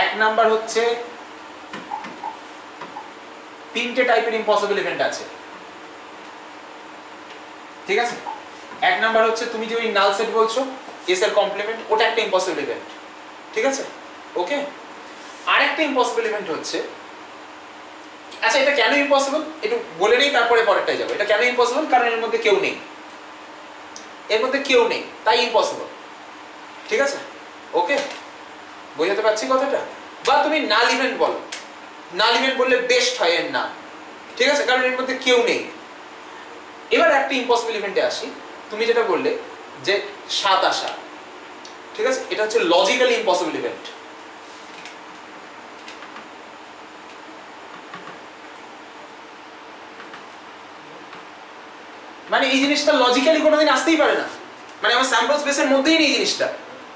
এক নাম্বার হচ্ছে 3টে টাইপের ইম্পসিবল ইভেন্ট আছে, ঠিক আছে? এক নাম্বার হচ্ছে তুমি যে ওই নাল সেট বলছো এস এর কমপ্লিমেন্ট, ওটা একটা ইম্পসিবল ইভেন্ট, ঠিক আছে? ওকে, আরেকটা ইম্পসিবল ইভেন্ট হচ্ছে, আচ্ছা এটা কেন ইম্পসিবল একটু বলে নেই, তারপরে পরেরটাই যাবো। এটা কেন ইম্পসিবল? কারণ এর মধ্যে কেউ নেই, এর মধ্যে কেউ নেই, তাই ইম্পসিবল, ঠিক আছে? ওকে, বোঝাতে পারছি কথাটা? বা তুমি নাল ইভেন্ট বলো, নাল ইভেন্ট বললে বেস্ট হয় এর নাম, ঠিক আছে? কারণ এর মধ্যে কেউ নেই। এবার একটা ইম্পসিবল ইভেন্টে আসি, তুমি যেটা বললে যে 7 আসা, ঠিক আছে? এটা হচ্ছে লজিক্যালি ইম্পসিবল ইভেন্ট। মানে এই জিনিসটা লজিক্যালি কোনোদিন আসতেই পারে না, মানে আমার স্যাম্পল স্পেসের মধ্যেই নেই জিনিসটা,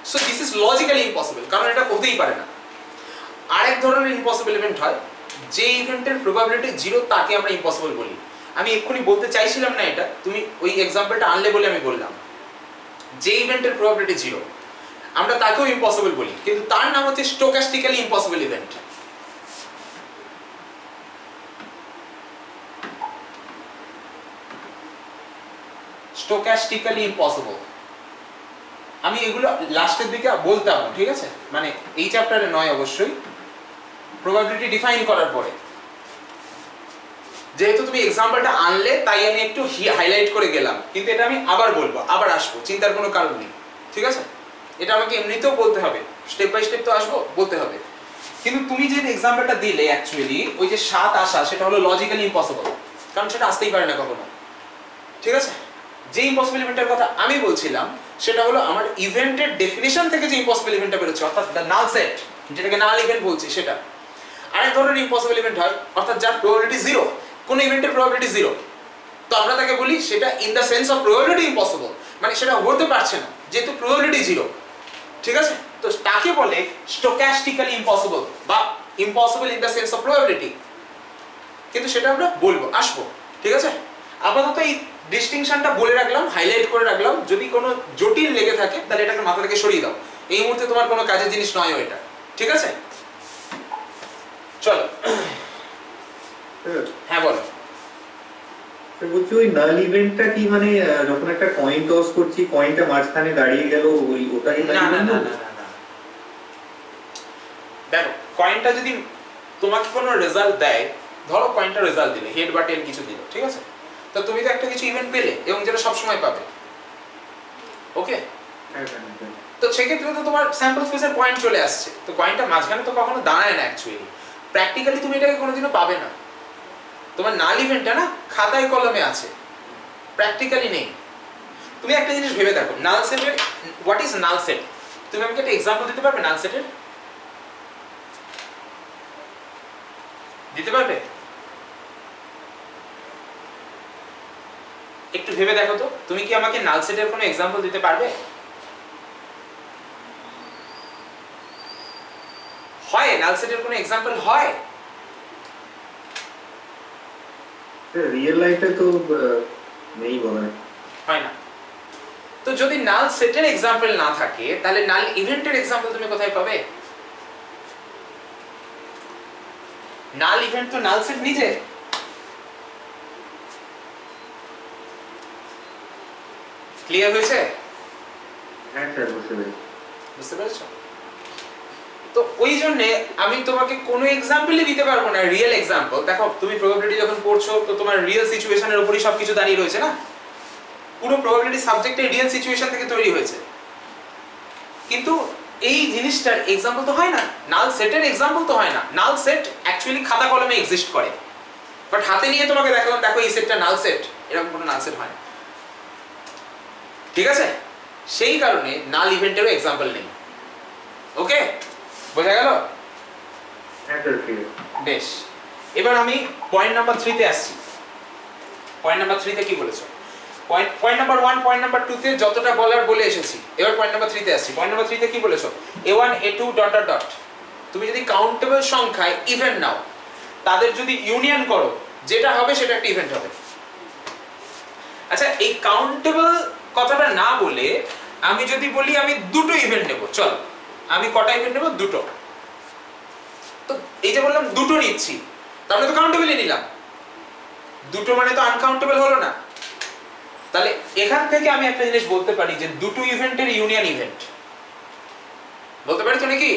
so this is logically impossible, কারণ এটা হতেই পারে না। আরেক ধরনের ইম্পসিবল ইভেন্ট হয় যে ইভেন্টের প্রবাবিলিটি 0, তাকে আমরা ইম্পসিবল বলি। আমি এক্ষুনি বলতে চাইছিলাম না এটা, তুমি ওই এক্সাম্পলটা আনলে বলে আমি বললাম। যে ইভেন্টের প্রবাবিলিটি 0 আমরা তাকেও ইম্পসিবল বলি, কিন্তু তার নাম হচ্ছে স্টোকাস্টিক্যালি ইম্পসিবল ইভেন্ট। স্টোকাস্টিক্যালি ইম্পসিবল, আমি এগুলো লাস্টের দিকে বলতাম, ঠিক আছে? মানে এই চ্যাপ্টারে নয় অবশ্যই, প্রবাবিলিটি ডিফাইন করার পরে। যেহেতু তুমি এক্সাম্পলটা আনলে তাই আমি একটু হাইলাইট করে গেলাম, কিন্তু এটা আমি আবার বলবো, আবার আসবো, চিন্তার কোনো কারণ নেই, ঠিক আছে? এটা আমাকে এমনিতেও বলতে হবে, স্টেপ বাই স্টেপ তো আসবো, বলতে হবে। কিন্তু তুমি যে এক্সাম্পলটা দিলে অ্যাকচুয়ালি ওই যে 7 আসা, সেটা হলো লজিক্যালি ইম্পসিবল, কারণ সেটা আসতেই পারে না কখনো, ঠিক আছে? যে ইম্পসিবল ইভেন্টের কথা আমি বলছিলাম সেটা হলো আমার ইভেন্টের ডেফিনিশন থেকে যে ইম্পসিবল ইভেন্টটা বেরোচ্ছে, অর্থাৎ দ্য নাল সেট, যেটাকে নাল ইভেন্ট বলছি, সেটা। আরেক ধরনের ইম্পসিবল ইভেন্ট হয় অর্থাৎ যার প্রবাবিলিটি 0, কোন ইভেন্টের প্রবাবিলিটি 0, তো আমরা তাকে বলি সেটা in the sense of probability impossible, মানে সেটা হতে পারছে না যেহেতু প্রবাবিলিটি 0, ঠিক আছে? তো তাকে বলে স্টোকাস্টিক্যালি ইম্পসিবল বা impossible in the sense of probability, কিন্তু সেটা আমরা বলবো, আসবো, ঠিক আছে? আপাতত এই ডিস্টিংশনটা বলে রাখলাম, হাইলাইট করে রাখলাম, যদি কোনো জটিল লেগে থাকে তাহলে এটাকে মাথা থেকে সরিয়ে দাও, এই মুহূর্তে তোমার কোনো কাজের জিনিস নয় এটা, ঠিক আছে? চলো, হ্যাঁ বলো। বলছি ওই নাল ইভেন্টটা কি, মানে যখন একটা কয়েন টস করছি, কয়েনটা মাঝখানে দাঁড়িয়ে গেল, ওই ওটাই? না না না না না, দেখো কয়েনটা যদি তোমাকে কোনো রেজাল্ট দেয়, ধরো কয়েনটা রেজাল্ট দিলে হেড বা টেল কিছু দিল, ঠিক আছে? তো তুমি তো একটা কিছু ইভেন্ট পেলে এবং যেটা সব সময় পাবে, ওকে? তো সেক্ষেত্রে তো তোমার স্যাম্পল স্পেসের পয়েন্ট চলে আসছে, তো কয়েনটা মাঝখানে তো কখনো দাঁড়ায় না অ্যাকচুয়ালি, প্র্যাকটিক্যালি তুমি এটাকে কোনোদিনও পাবে না। তোমার নাল ইভেন্টটা না খাতায় কলমে আছে, প্র্যাকটিক্যালি নেই। তুমি একটা জিনিস ভেবে দেখো, নাল সেটের হোয়াট ইজ নাল সেট? তুমি আমাকে একটা এক্সাম্পল দিতে পারবে নাল সেটের? দিতে পারবে? একটু ভেবে দেখো তো, তুমি কি আমাকে নাল সেটের কোনো এক্সাম্পল দিতে পারবে? হয় নাল সেটের কোনো এক্সাম্পল হয়? রিয়েল লাইফে তো নেই বলা হয় না। তো যদি নাল সেটের এক্সাম্পল না থাকে তাহলে নাল ইভেন্টের এক্সাম্পল তুমি কোথায় পাবে? নাল ইভেন্ট তো নাল সেট নিজে। ক্লিয়ার হয়েছে? হ্যাঁ স্যার, বুঝতে পেরেছি। বুঝতে পেরেছো? তো ওই জন্য আমি তোমাকে কোনো এক্সাম্পলই দিতে পারবো না, রিয়েল এক্সাম্পল। দেখো তুমি প্রবাবিলিটি যখন পড়ছো তো তোমার রিয়েল সিচুয়েশনের উপরই সবকিছু দাঁড়িয়ে রয়েছে না, পুরো প্রবাবিলিটি সাবজেক্টে রিয়েল সিচুয়েশন থেকে তৈরি হয়েছে, কিন্তু এই জিনিসটার এক্সাম্পল তো হয় না, নাল সেটের এক্সাম্পল তো হয় না। নাল সেট অ্যাকচুয়ালি খাতা কলমে এক্সিস্ট করে, বাট হাতে নিয়ে তোমাকে দেখালাম দেখো এই সেটটা নাল সেট, এরকম কোনো নাল সেট হয় না, ঠিক আছে? সেই কারণে নাল ইভেন্টেরও এক্সাম্পল নেই। ওকে, বোঝা গেল? হ্যাঁ স্যার, ঠিক আছে। বেশ, এবার আমি পয়েন্ট নাম্বার 3 তে আসছি। পয়েন্ট নাম্বার 3 তে কি বলেছো? পয়েন্ট নাম্বার 1, পয়েন্ট নাম্বার 2 তে যতটা বলার বলে এসেছি, এবার পয়েন্ট নাম্বার 3 তে আসছি। পয়েন্ট নাম্বার 3 তে কি বলেছো? a1 a2 dot dot dot, তুমি যদি কাউন্টেবল সংখ্যায় ইভেন্ট নাও, তাদের যদি ইউনিয়ন করো, যেটা হবে সেটা একটা ইভেন্ট হবে। আচ্ছা, এই কাউন্টেবল কথাটা না বলে আমি যদি বলি আমি দুটো ইভেন্ট নেব, চল আমি কটা ইভেন্ট নেব? দুটো। তো এই যে বললাম দুটো নিচ্ছি, তাহলে তো কাউন্টেবলই নিলাম, দুটো মানে তো আনকাউন্টেবল হলো না। তাহলে এখান থেকে আমি একটা জিনিস বলতে পারি যে দুটো ইভেন্টের ইউনিয়ন ইভেন্ট বলতে পারি তো নাকি?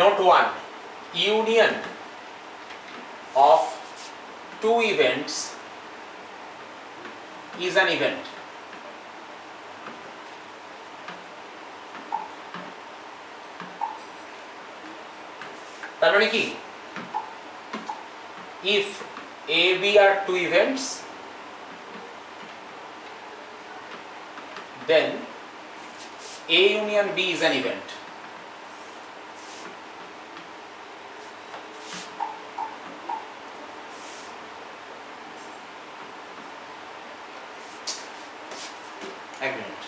Note 1, union of two events is an event. তার মানে কি? If A, B are two events, then A union B is an event. এক মিনিট।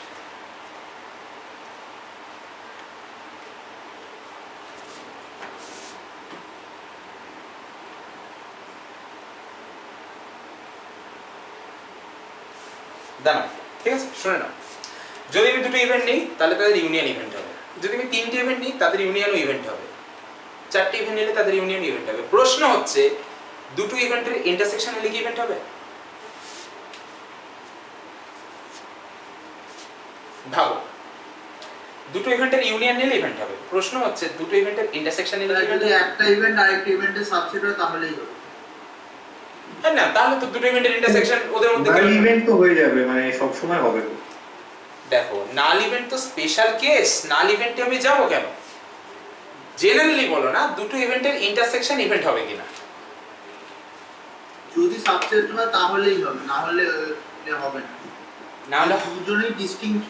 দাঁড়াও, ঠিক আছে, শুনে নাও। যদি আমি দুটো ইভেন্ট নিই তাহলে তাদের ইউনিয়ন ইভেন্ট হবে, যদি আমি তিনটে ইভেন্ট নিই তাদের ইউনিয়নও ইভেন্ট হবে, চারটে ইভেন্ট নিলে তাদের ইউনিয়ন ইভেন্ট হবে। প্রশ্ন হচ্ছে দুটো ইভেন্টের ইন্টারসেকশন হলে কি ইভেন্ট হবে? ভাবো, দুটো ইভেন্টের ইউনিয়ন নিলে ইভেন্ট হবে। প্রশ্ন হচ্ছে দুটো ইভেন্টের ইন্টারসেকশন নিলে ইভেন্ট যদি হবে? একটা ইভেন্ট আরেকটা ইভেন্টের সাবসেট হয় তাহলেই হবে। না, তাহলে তো দুটো ইভেন্টের ইন্টারসেকশন ওদের মধ্যে নাল ইভেন্ট তো হয়ে যাবে, মানে সব সময় হবে। দেখো, নাল ইভেন্ট তো স্পেশাল কেস, নাল ইভেন্টে আমি যাব কেন? জেনারেলি বলো না দুটো ইভেন্টের ইন্টারসেকশন ইভেন্ট হবে কিনা। যদি সাবসেট হয় তাহলেই হবে, না হলে হবে না। না হলে দুজনেই ডিস্টিংক্ট,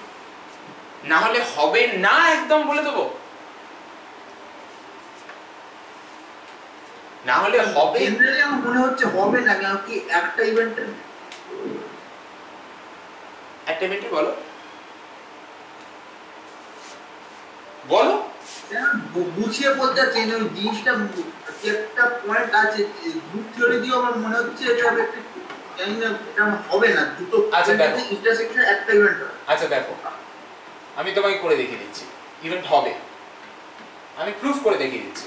না হলে হবে না, একদম বলে দেবো। না হলে হবে, জেনারেলি আমার মনে হচ্ছে হবে না, কারণ কি একটা ইভেন্টের একটা ইভেন্টে বলো বলো বুঝিয়ে বলতে চাচ্ছি না, ওই জিনিসটা কি একটা পয়েন্ট আছে গ্রুপ থিওরি দিয়ে আমার মনে হচ্ছে এটা একটা জানি না, এটা হবে না। দুটো আচ্ছা, দেখো। ইন্টারসেকশন একটা ইভেন্ট হবে। আচ্ছা দেখো, আমি তোমাকে করে দেখিয়ে দিচ্ছি ইভেন্ট হবে, আমি প্রুফ করে দেখিয়ে দিচ্ছি,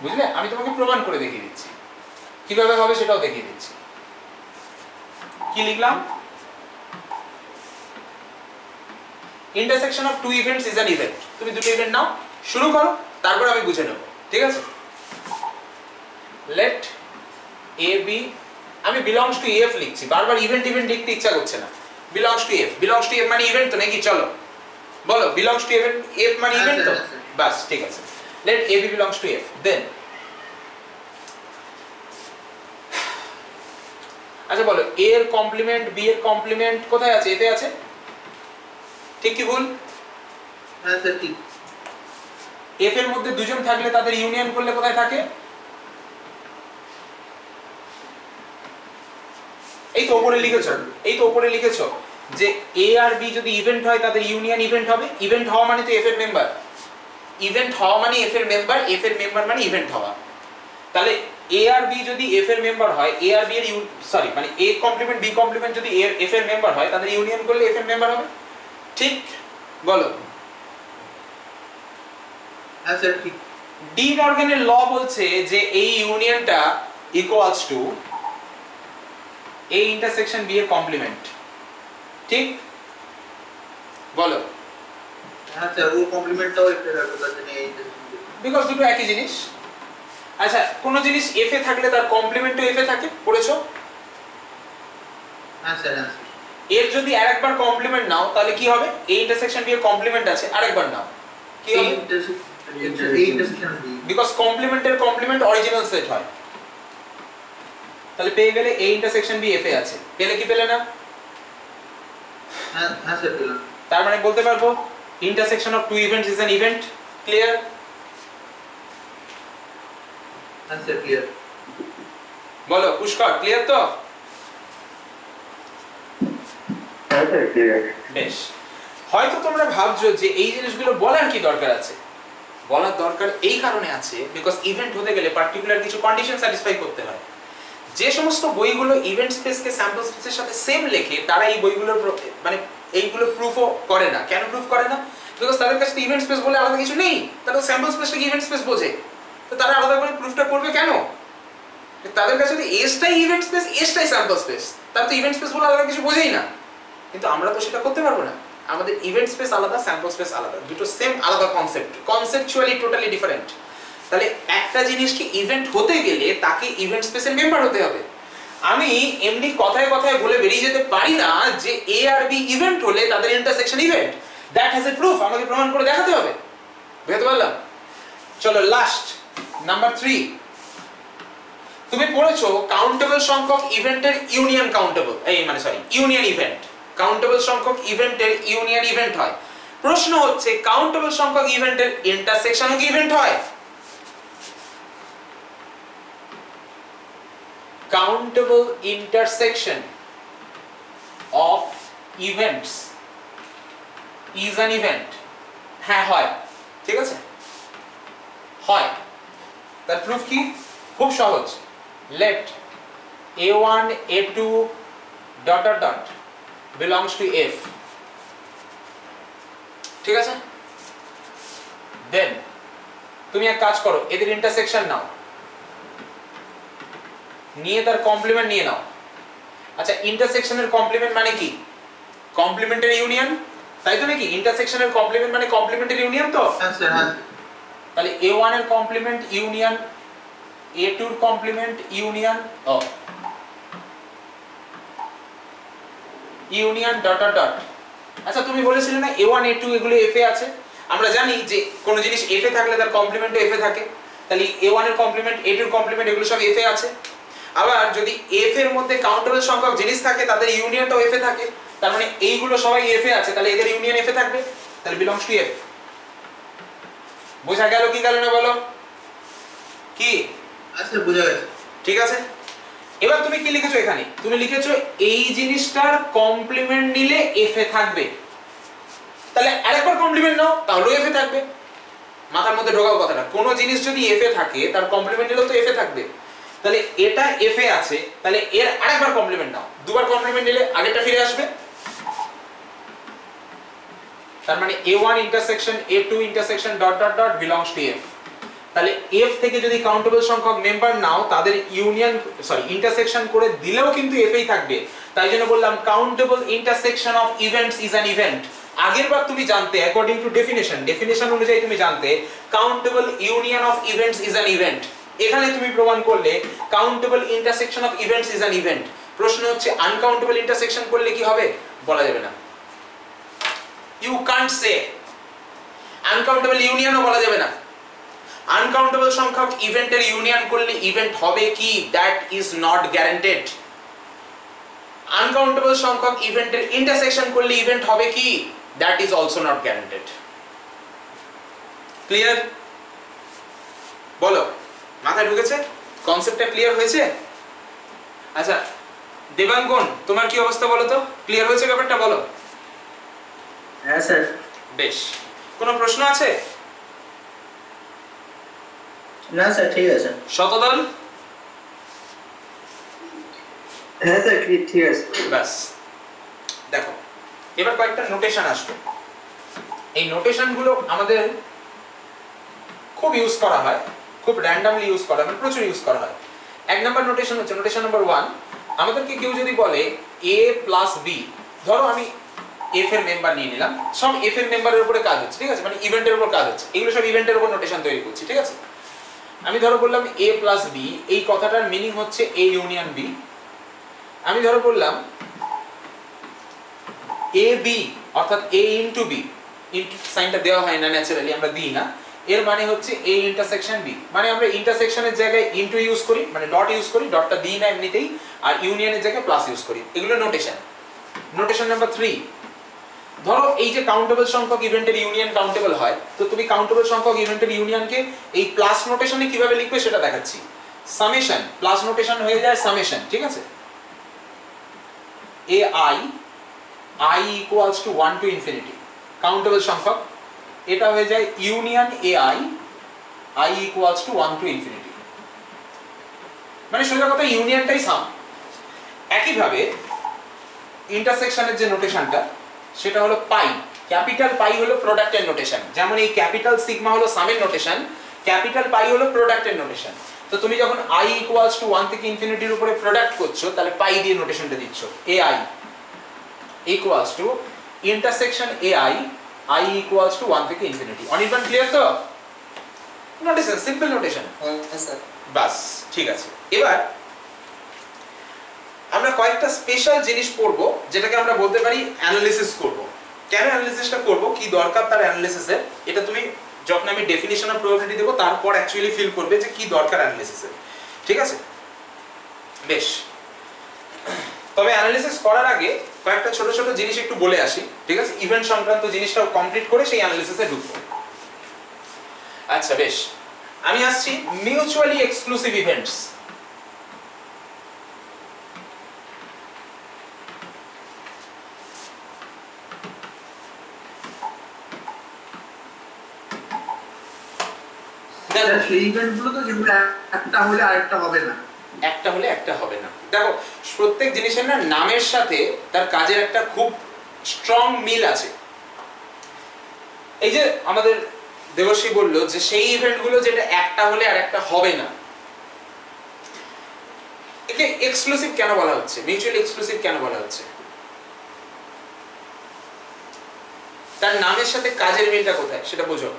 বুঝলে? আমি তোমাকে প্রমাণ করে দেখিয়ে দিচ্ছি, কিভাবে হবে সেটাও দেখিয়ে দিচ্ছি। কি লিখলাম? Intersection of two events is an event. তুমি দুটো ইভেন্ট নাও, শুরু করো, তারপর আমি বুঝে নেব, ঠিক আছে? লেট এ বি, আমি বিলংস টু এফ লিখছি, বারবার ইভেন্ট ইভেন্ট লিখতে ইচ্ছা করছে না। Belongs to F, belongs to F মানে ইভেন্ট তো নাকি? চলো বলো, বিলংস টু ইভেন্ট, এফ মানে ইভেন্ট তো, বাস ঠিক আছে। Let A B belongs to F, then আচ্ছা বলো, এ এর কমপ্লিমেন্ট বি এর কমপ্লিমেন্ট কোথায় আছে? এতে আছে, ঠিক কি ভুল? হ্যাঁ স্যার ঠিক। এফ এর মধ্যে দুজন থাকলে তাদের ইউনিয়ন করলে কোথায় থাকে? এই তো উপরে লিখেছো, এই তো উপরে লিখেছো যে এ আর বি যদি ইভেন্ট হয় তাদের ইউনিয়ন ইভেন্ট হবে। ইভেন্ট হওয়া মানে তো এফ এর মেম্বার, ইভেন্ট হওয়া মানে এফ এর মেম্বার, এফ এর মেম্বার মানে ইভেন্ট হওয়া। তাহলে এ আর বি যদি এফ এর মেম্বার হয়, এ আর বি এর সরি মানে এ কমপ্লিমেন্ট বি কমপ্লিমেন্ট যদি এফ এর মেম্বার হয়, তাদের ইউনিয়ন করলে এফ এর মেম্বার হবে, ঠিক? বলো। হ্যাঁ স্যার ঠিক। ডি মর্গানের ল বলছে যে এই ইউনিয়নটা equals to A intersection B এর কমপ্লিমেন্ট, ঠিক? বলো। হ্যাঁ স্যার, ও কমপ্লিমেন্টটাও একটা রাখো, তাতে নেই বিকজ দুটো একই জিনিস। আচ্ছা, কোন জিনিস এফ এ থাকলে তার কমপ্লিমেন্টও এফ এ থাকে, পড়েছো? হ্যাঁ স্যার। হ্যাঁ এর যদি আরেকবার কমপ্লিমেন্ট নাও তাহলে কি হবে? এ ইন্টারসেকশন বি এর কমপ্লিমেন্ট আছে, আরেকবার নাও কি হবে? বিকজ কমপ্লিমেন্টের কমপ্লিমেন্ট অরিজিনাল সেট হয়। তাহলে পেয়ে গেলে A intersection B F A আছে, পেলে কি পেলে না? হ্যাঁ স্যার পেলাম। তার মানে বলতে পারবো intersection of two events is an event. Clear? হ্যাঁ স্যার ক্লিয়ার। বলো পুষ্কর, ক্লিয়ার তো? হ্যাঁ স্যার ক্লিয়ার। বেশ, হয়তো তোমরা ভাবছো যে এই জিনিসগুলো বলার কি দরকার আছে। বলার দরকার এই কারণে আছে বিকজ ইভেন্ট হতে গেলে পার্টিকুলার কিছু কন্ডিশন স্যাটিসফাই করতে হয়। যে সমস্ত বইগুলো ইভেন্ট স্পেসকে স্যাম্পল স্পেসের সাথে সেম লেখে তারা এই বইগুলোর মানে এইগুলো প্রুফও করে না। কেন প্রুফ করে না? বিকজ তাদের কাছে ইভেন্ট স্পেস বলে আলাদা কিছু নেই, তারা স্যাম্পল স্পেসটাকে ইভেন্ট স্পেস বোঝে, তো তারা আলাদা করে প্রুফটা করবে কেন? তাদের কাছে যদি এসটাই ইভেন্ট স্পেস এসটাই স্যাম্পল স্পেস, তারা তো ইভেন্ট স্পেস বলে আলাদা কিছু বোঝেই না। কিন্তু আমরা তো সেটা করতে পারবো না। আমাদের ইভেন্ট স্পেস আলাদা, স্যাম্পল স্পেস আলাদা, দুটো সেম আলাদা কনসেপ্ট, কনসেপচুয়ালি টোটালি ডিফারেন্ট। তাহলে একটা জিনিসকে ইভেন্ট হতে গেলে তাকে ইভেন্ট স্পেসের মেম্বার হতে হবে। আমি এমনি কথায় কথায় বলে বেরিয়ে যেতে পারি না যে এ আর বি ইভেন্ট হলে তাদের intersection event, that has a proof, আমাকে প্রমাণ করে দেখাতে হবে। বুঝতে পারলাম? চলো লাস্ট নাম্বার 3। তুমি পড়েছো কাউন্টেবল সংখ্যক ইভেন্টের ইউনিয়ন কাউন্টেবল, এই মানে সরি ইউনিয়ন ইভেন্ট। কাউন্টেবল সংখ্যক ইভেন্টের ইউনিয়ন ইভেন্ট হয়। প্রশ্ন হচ্ছে কাউন্টেবল সংখ্যক ইভেন্টের ইন্টারসেকশনও কি ইভেন্ট হয়? Countable intersection of events is an event. হ্যাঁ হয়, ঠিক আছে, হয়। তার প্রুফ কি? খুব সহজ। let a1 a2 dot dot dot belongs to f, ঠিক আছে। দেন তুমি এক কাজ করো, এদের ইন্টারসেকশন নাও, নিয়ে তার কমপ্লিমেন্ট নিয়ে নাও। আচ্ছা, ইন্টারসেকশনের কমপ্লিমেন্ট মানে কি? কমপ্লিমেন্টারি ইউনিয়ন, তাই তো নাকি? ইন্টারসেকশনের কমপ্লিমেন্ট মানে কমপ্লিমেন্টারি ইউনিয়ন তো। হ্যাঁ স্যার, হ্যাঁ। তাহলে a1 এর কমপ্লিমেন্ট ইউনিয়ন a2 এর complement union union dot dot dot. আচ্ছা, তুমি বলেছিলে না a1 a2 এগুলো f এ আছে? আমরা জানি যে কোন জিনিস f এ থাকলে তার কমপ্লিমেন্টও f এ থাকে। তাহলে a1 এর কমপ্লিমেন্ট a2 এর কমপ্লিমেন্ট এগুলো সব f এ আছে। আবার যদি f এর মধ্যে কাউন্টেবল সংখ্যক জিনিস থাকে তাদের ইউনিয়নটাও f এ থাকে, তার মানে এইগুলো সবাই f এ আছে, তাহলে এদের ইউনিয়ন f এ থাকবে, তাহলে বিলংস টু f। বোঝা গেল কি গেল না বলো? কি? আচ্ছা, বোঝা গেছে। ঠিক আছে। এবার তুমি কি লিখেছো এখানে? তুমি লিখেছো এই জিনিসটার কমপ্লিমেন্ট নিলে f এ থাকবে, তাহলে আরেকবার কমপ্লিমেন্ট নাও তাহলেও f এ থাকবে। মাথার মধ্যে ঢোকাও কথাটা, কোন জিনিস যদি f এ থাকে তার কমপ্লিমেন্ট নিলেও তো f এ থাকবে। তাহলে এটা f এ আছে, তাহলে এর আরেকবার কমপ্লিমেন্ট নাও, দুবার কমপ্লিমেন্ট নিলে আগেরটা ফিরে আসবে। তার মানে a1 intersection a2 intersection dot dot dot belongs to f। তাহলে f থেকে যদি কাউন্টেবল সংখ্যক মেম্বার নাও তাদের ইউনিয়ন ইন্টারসেকশন করে দিলেও কিন্তু f এই থাকবে। তাই জন্য বললাম countable intersection of events is an event. আগেরবার তুমি জানতে অ্যাকর্ডিং টু ডেফিনেশন অনুযায়ী তুমি জানতে countable union of events is an event. এখানে তুমি প্রমাণ করলে countable intersection of events is an event. প্রশ্ন হচ্ছে আনকাউন্টেবল ইন্টারসেকশন করলে কি হবে? বলা যাবে না, ইউ কান্ট সে। আনকাউন্টেবল ইউনিয়নও বলা যাবে না। আনকাউন্টেবল সংখ্যক ইভেন্টের ইউনিয়ন করলে ইভেন্ট হবে কি? That is not guaranteed. Uncountable সংখ্যক ইভেন্টের ইন্টারসেকশন করলে ইভেন্ট হবে কি? That is also not guaranteed. Clear? বলো, মাথায় ঢুকেছে? কনসেপ্টটা ক্লিয়ার হয়েছে? আচ্ছা দেবাঙ্গন, তোমার কি অবস্থা বলো তো? ক্লিয়ার হয়েছে ব্যাপারটা? বলো। হ্যাঁ স্যার। বেশ, কোনো প্রশ্ন আছে? না স্যার, ঠিক আছে। শতদল? হ্যাঁ স্যার, ঠিক আছে। ব্যাস, দেখো এবার কয়েকটা নোটেশন আসবে। এই নোটেশনগুলো আমাদের খুব ইউজ করা হয়, খুব র্যান্ডমলি ইউজ করা হয়, প্রচুর ইউজ করা হয়। এক নাম্বার নোটেশন হচ্ছে নোটেশন নাম্বার 1। আমাদেরকে কেউ যদি বলে a প্লাস বি, ধরো আমি f এর মেম্বার নিয়ে নিলাম, সব f এর মেম্বারের উপরে কাজ হচ্ছে, ঠিক আছে, মানে ইভেন্টের উপর কাজ হচ্ছে, এগুলো সব ইভেন্টের উপর নোটেশন তৈরি করছি, ঠিক আছে। আমি ধরো বললাম a প্লাস বি, এই কথাটার মিনিং হচ্ছে a ইউনিয়ন বি। আমি ধরো বললাম a b অর্থাৎ a ইনটু b, ইনটু সাইনটা দেওয়া হয় না ন্যাচারালি, আমরা দিই না, এর মানে হচ্ছে a ইন্টারসেকশন b। মানে আমরা ইন্টারসেকশনের জায়গায় ইনটু ইউজ করি, মানে ডট ইউজ করি, ডটটা দিই না এমনিতেই, আর ইউনিয়নের জায়গায় প্লাস ইউজ করি, এগুলো নোটেশন। নোটেশন নাম্বার 3, ধরো এই যে কাউন্টেবল সংখ্যক ইভেন্টের ইউনিয়ন কাউন্টেবল হয়, তো তুমি কাউন্টেবল সংখ্যক ইভেন্টের ইউনিয়নকে এই প্লাস নোটেশনে কিভাবে লিখবে সেটা দেখাচ্ছি। সামেশন প্লাস নোটেশন হয়ে যায় সামেশন, ঠিক আছে। ai i equals to 1 to infinity countable সংখ্যক, এটা হয়ে যায় union ai i equals to 1 to infinity, মানে সোজা কথা ইউনিয়নটাই সাম। একইভাবে ইন্টারসেকশনের যে নোটেশনটা সেটা হলো পাই, ক্যাপিটাল পাই হলো প্রোডাক্টের নোটেশন, যেমন এই ক্যাপিটাল সিগমা হলো সামের নোটেশন, ক্যাপিটাল পাই হলো প্রোডাক্টের নোটেশন। তো তুমি যখন i equals to 1 থেকে ইনফিনিটির উপরে প্রোডাক্ট করছো তাহলে পাই দিয়ে নোটেশনটা দিচ্ছ, ai equals to intersection ai i equals to 1 থেকে ইনফিনিটি। অনির্বাণ ক্লিয়ার তো? নোটেশন সিম্পল নোটেশন, হ্যাঁ স্যার। বাস ঠিক আছে। এবার আমরা কয়েকটা স্পেশাল জিনিস পড়বো যেটাকে আমরা বলতে পারি অ্যানালিসিস করব। কেন অ্যানালিসিসটা করব, কি দরকার তার অ্যানালিসিসের, এটা তুমি যখন আমি ডেফিনিশন অফ প্রবাবিলিটি দেব তারপর অ্যাকচুয়ালি ফিল করবে যে কি দরকার অ্যানালিসিসের, ঠিক আছে। বেশ, তবে অ্যানালিসিস করার আগে কয়েকটা ছোট ছোট জিনিস একটু বলে আসি, ঠিক আছে। ইভেন্ট সংক্রান্ত জিনিসটাও কমপ্লিট করে সেই অ্যানালিসিসে ঢুকবো। আচ্ছা বেশ, আমি আসছি মিউচুয়ালি এক্সক্লুসিভ ইভেন্টস। সেই ইভেন্টগুলো তো যেগুলো একটা হলে আরেকটা হবে না, একটা হলে একটা হবে না। দেখো প্রত্যেক জিনিসের না নামের সাথে তার কাজের একটা খুব স্ট্রং মিল আছে। এই যে আমাদের দেবশ্রী বললো যে সেই ইভেন্টগুলো যেটা একটা হলে আর একটা হবে না, একে এক্সক্লুসিভ কেন বলা হচ্ছে, মিউচুয়ালি এক্সক্লুসিভ কেন বলা হচ্ছে? তার নামের সাথে কাজের মিলটা কোথায় সেটা বোঝো।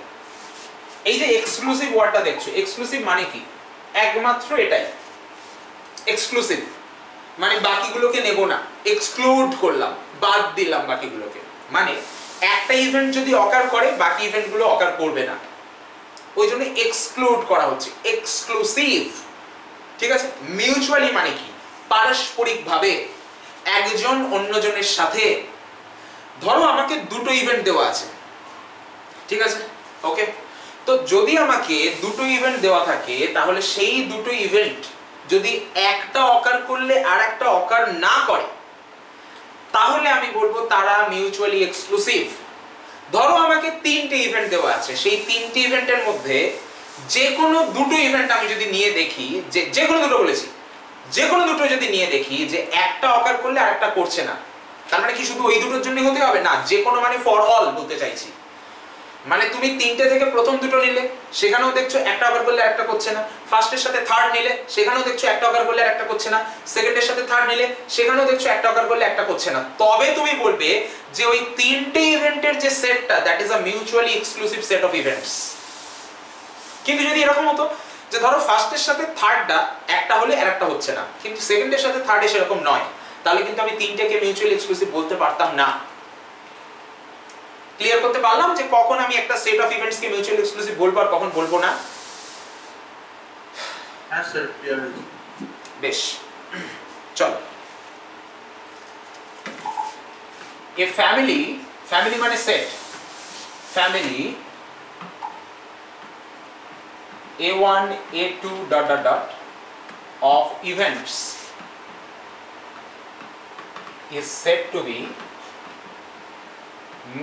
এই যে এক্সক্লুসিভ ওয়ার্ডটা দেখছো, এক্সক্লুসিভ মানে কি? একমাত্র এটাই এক্সক্লুসিভ, মানে বাকিগুলোকে নেব না, এক্সক্লুড করলাম, বাদ দিলাম বাকিগুলোকে। মানে একটা ইভেন্ট যদি অকার করে বাকি ইভেন্টগুলো অকার করবে না, ওই জন্য এক্সক্লুড করা হচ্ছে, এক্সক্লুসিভ, ঠিক আছে। মিউচুয়ালি মানে কি? পারস্পরিকভাবে একজন অন্যজনের সাথে। ধরো আমাকে দুটো ইভেন্ট দেওয়া আছে, ঠিক আছে, ওকে। তো যদি আমাকে দুটো ইভেন্ট দেওয়া থাকে তাহলে সেই দুটো ইভেন্ট যদি একটা অকার করলে আর একটা অকার না করে তাহলে আমি বলবো তারা মিউচুয়ালি এক্সক্লুসিভ। ধরো আমাকে তিনটে ইভেন্ট দেওয়া আছে, সেই তিনটে ইভেন্টের মধ্যে যে কোনো দুটো ইভেন্ট আমি যদি নিয়ে দেখি, যে কোনো দুটো বলেছি, যে কোনো দুটো যদি নিয়ে দেখি যে একটা অকার করলে আর একটা করছে না, তার মানে কি শুধু ওই দুটোর জন্য হতে হবে না, যে কোনো মানে ফর অল বলতে চাইছি। মানে তুমি তিনটে থেকে প্রথম দুটো নিলে সেখানেও দেখছো একটা অকার করলে একটা করছে না, ফার্স্টের সাথে থার্ড নিলে সেখানেও দেখছো একটা অকার করলে আর একটা করছে না, সেকেন্ডের সাথে থার্ড নিলে সেখানেও দেখছো একটা অকার করলে একটা করছে না, তবে তুমি বলবে যে ওই তিনটে ইভেন্টের যে সেটটা that is a mutually exclusive set of events. কিন্তু যদি এরকম হতো যে ধরো ফার্স্টের সাথে থার্ডটা একটা হলে আর একটা হচ্ছে না, কিন্তু সেকেন্ডের সাথে থার্ডে সেরকম নয়, তাহলে কিন্তু আমি তিনটেকে মিউচুয়ালি এক্সক্লুসিভ বলতে পারতাম না। ক্লিয়ার করতে পারলাম যে কখন আমি একটা set of events K mutually exclusive বলবো আর কখন বলবো না? হ্যাঁ স্যার, ক্লিয়ার। বেশ, চলো। এ ফ্যামিলি, ফ্যামিলি মানে set, family a1 a2 dot dot dot of events is said to be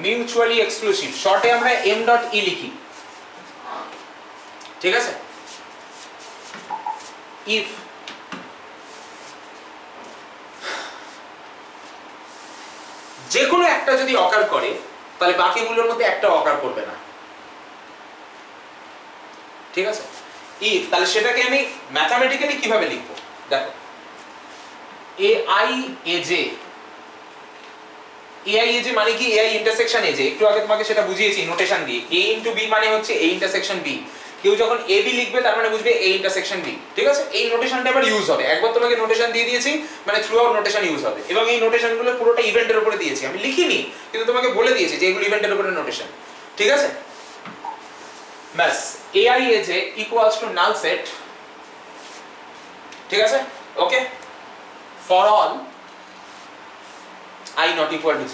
mutually exclusive. শর্টে আমরা m.e লিখি, ঠিক আছে। if যে কোনো একটা যদি অকার করে তাহলে বাকিগুলোর মধ্যে একটা অকার করবে না, ঠিক আছে। if তাহলে সেটাকে আমি ম্যাথমেটিক্যালি কিভাবে লিখবো দেখো, ai aj, ai aj মানে কি? ai ইন্টারসেকশন aj, একটু আগে তোমাকে সেটা বুঝিয়েছি নোটেশন দিয়ে। a ইনটু b মানে হচ্ছে a ইন্টারসেকশন b। কেউ যখন ab লিখবে তার মানে বুঝবে a ইন্টারসেকশন b, ঠিক আছে। এই নোটেশনটা আবার ইউজ হবে, একবার তোমাকে নোটেশন দিয়ে দিয়েছি মানে থ্রু আউট নোটেশন ইউজ হবে, এবং এই নোটেশনগুলো পুরোটা ইভেন্টের উপরে দিয়েছি, আমি লিখিনি কিন্তু তোমাকে বলে দিয়েছি যে এগুলো ইভেন্টের উপরে নোটেশন, ঠিক আছে। ব্যাস, ai aj equals to null set, ঠিক আছে, ওকে, for all I not equal to j।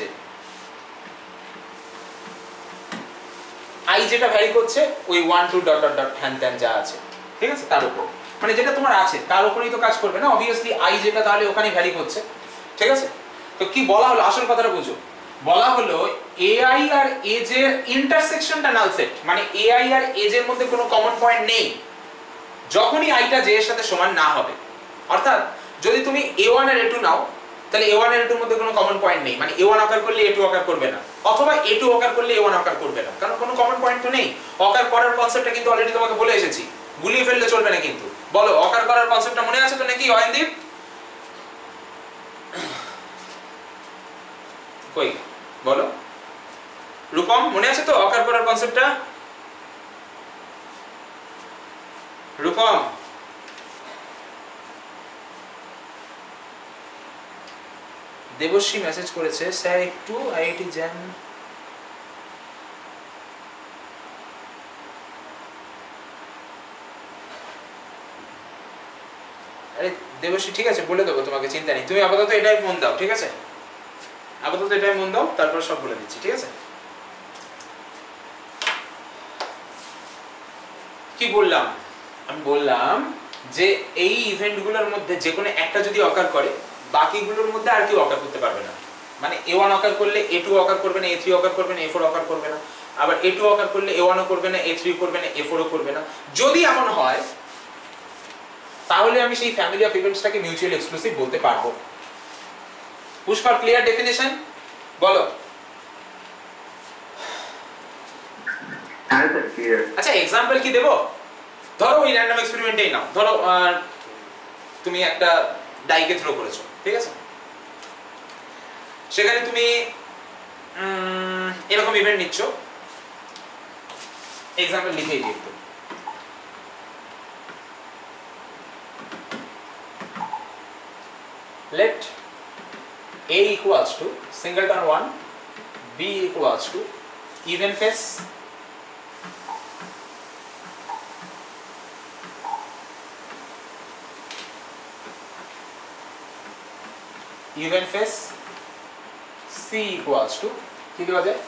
i যেটা ভ্যারি করছে ওই 1 2 ডট ডট ডট হ্যান ত্যান যা আছে, ঠিক আছে, তার উপর মানে যেটা তোমার আছে তার উপরেই তো কাজ করবে না, অবভিয়াসলি আই যেটা তাহলে ওখানে ভ্যারি করছে, ঠিক আছে? তো কি বলা হলো, আসল কথাটা বুঝো। বলা হলো এআই আর এজ এর ইন্টারসেকশনটা নাল সেট, মানে এআই আর এজ এর মধ্যে কোনো কমন পয়েন্ট নেই যখনই আইটা জে এর সাথে সমান না হবে। অর্থাৎ যদি তুমি a1 আর a2 নাও, তাহলে a1 আর a2 এর মধ্যে কোনো কমন পয়েন্ট নেই, মানে a1 অকার করলে a2 অকার করবে না, অথবা a2 অকার করলে a1 অকার করবে না, কারণ কোনো কমন পয়েন্ট তো নেই। অকার করার কনসেপ্টটা কিন্তু অলরেডি তোমাকে বলে এসেছি, গুলিয়ে ফেললে চলবে না কিন্তু। বলো অকার করার কনসেপ্টটা মনে আছে তো নাকি অয়নদীপ? কই বলো রূপম, মনে আছে তো অকার করার কনসেপ্টটা? রূপম দেবশ্রী মেসেজ করেছে, স্যার একটু আইআইটি জ্যাম আরে দেবশ্রী ঠিক আছে বলে দেবো তোমাকে, চিন্তা নেই, তুমি আপাতত এটাই মন দাও, ঠিক আছে? আপাতত এটাই মন দাও, তারপর সব বলে দিচ্ছি, ঠিক আছে? কি বললাম? আমি বললাম যে এই ইভেন্টগুলোর মধ্যে যে কোনো একটা যদি অকার করে, বাকিগুলোর মধ্যে আর কেউ অকার করতে পারবে না। মানে a1 অকার করলে a2 অকার করবে না, a3 অকার করবে না, a4 অকার করবে না, আবার a2 অকার করলে a1 ও করবে না, a3 করবে না, a4 ও করবে না। যদি এমন হয় তাহলে আমি সেই ফ্যামিলি অফ ইভেন্টসটাকে মিউচুয়াল এক্সক্লুসিভ বলতে পারবো। পুষ্কর ক্লিয়ার ডেফিনিশন বলো। হ্যাঁ স্যার ক্লিয়ার। আচ্ছা এক্সাম্পল কি দেবো? ধরো ওই র্যান্ডম এক্সপেরিমেন্টেই নাও, ধরো তুমি একটা ডাইকে থ্রো করেছো, ঠিক আছে? সেখানে তুমি এরকম ইভেন্ট নিচ্ছ, এক্সাম্পল লিখেই দিই একটু। Let A equals to singleton 1, B equals to even face, even face, C equals to কি দেওয়া যায়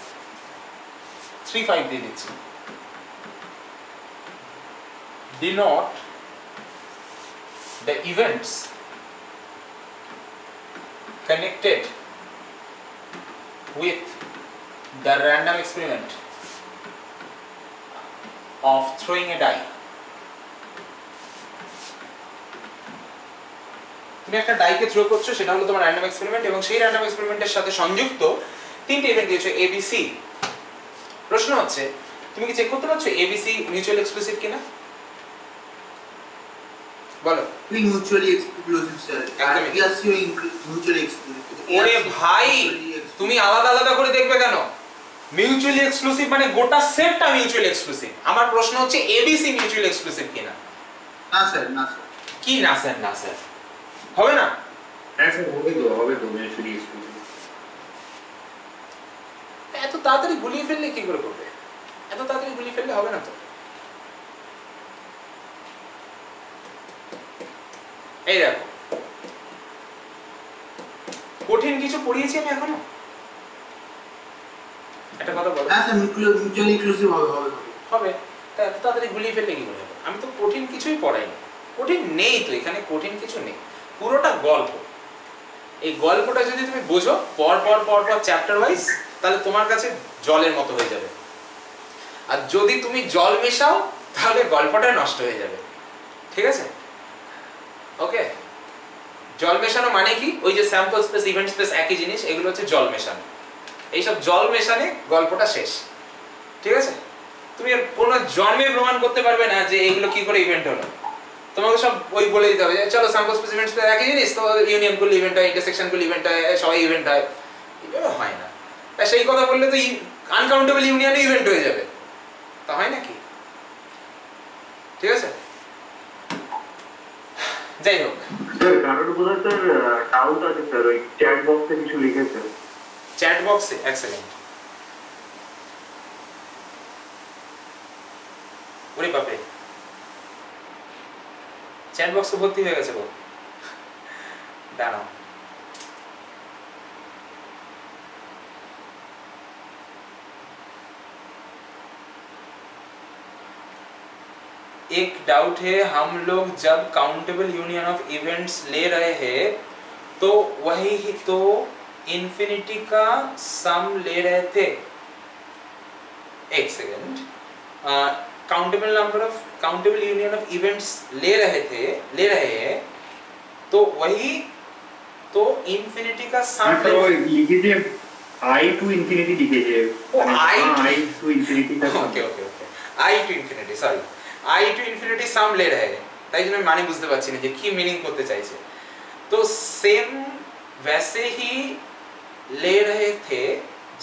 3 5 দিয়ে দিচ্ছি। Denote the events connected with the random experiment of throwing a die. তুমি একটা ডাইকে থ্রো করছো, সেটা হলো তোমার র্যান্ডম এক্সপেরিমেন্ট, এবং সেই র্যান্ডম এক্সপেরিমেন্টের সাথে সংযুক্ত তিনটে ইভেন্ট দিয়েছো এ বি সি। প্রশ্ন হচ্ছে তুমি কি চেক করতে পারছো A B C mutual exclusive কিনা? বলো। মিউচুয়ালি এক্সক্লুসিভ স্যার, আর ইয়াসিও মিউচুয়ালি এক্সক্লুসিভ। ওরে ভাই তুমি আলাদা আলাদা করে দেখবে কেন? মিউচুয়ালি এক্সক্লুসিভ মানে গোটা সেটটা মিউচুয়ালি এক্সক্লুসিভ। আমার প্রশ্ন হচ্ছে এবিসি মিউচুয়ালি এক্সক্লুসিভ কিনা? না স্যার, না স্যার। কি না স্যার? না স্যার হবে না? হ্যাঁ স্যার হবে তো মিউচুয়ালি এক্সক্লুসিভ। এত তাড়াতাড়ি গুলিয়ে ফেললে কি করে করবে? এত তাড়াতাড়ি গুলিয়ে ফেললে হবে না তো। এই দেখো কঠিন কিছু পড়িয়েছি আমি এখনো? একটা কথা বলো। হ্যাঁ স্যার, মিউচুয়ালি এক্সক্লুসিভ হবে। হবে তা এত তাড়াতাড়ি গুলিয়ে ফেললে কি করে হবে? আমি তো কঠিন কিছুই পড়াইনি, কঠিন নেই তো এখানে, কঠিন কিছু নেই, পুরোটা গল্প। এই গল্পটা যদি তুমি বোঝো পর পর পর পর চ্যাপ্টার ওয়াইজ, তাহলে তোমার কাছে জলের মতো হয়ে যাবে। আর যদি তুমি জল মেশাও তাহলে গল্পটা নষ্ট হয়ে যাবে, ঠিক আছে? ওকে, জল মেশানো মানে কি? ওই যে স্যাম্পল স্পেস ইভেন্ট স্পেস একই জিনিস, এগুলো হচ্ছে জল মেশানো। এইসব জল মেশানে গল্পটা শেষ, ঠিক আছে? তুমি আর কোনো জন্মে প্রমাণ করতে পারবে না যে এগুলো কি করে ইভেন্ট হলো। তোমাকে সব ওই বলে দিতে হবে যে চলো স্যাম্পল স্পেস ইভেন্ট স্পেস একই জিনিস, তো ইউনিয়ন করলে ইভেন্ট হয়, ইন্টারসেকশন করলে ইভেন্ট হয়, সবাই ইভেন্ট হয়, এভাবে হয় না। তাই সেই কথা বললে তো আনকাউন্টেবল ইউনিয়নে ইভেন্ট হয়ে যাবে, তা হয় নাকি? ঠিক আছে, যাই হোক। স্যার কারোর বোধহয় স্যার ডাউট আছে স্যার, ওই চ্যাট বক্সে কিছু লিখেছে। চ্যাট বক্সে এক সেকেন্ড। ওরে বাপরে, চ্যাট বক্স তো ভর্তি হয়ে গেছে গো, দাঁড়াও। एक डाउट है, हम लोग जब काउंटेबल यूनियन ऑफ इवेंट्स ले रहे हैं तो वही तो इंफिनिटी का सम ले रहे थे। एक second, countable union of events ले रहे हैं तो वही तो इंफिनिटी का सम तो लीजिए i to infinity लीजिए। I to infinity का okay i to infinity, sorry i to infinity সাম ले रहे हैं, তাই জন্য মানে বুঝতে পারছি না যে কি মিনিং করতে চাইছে। तो सेम वैसे ही ले रहे थे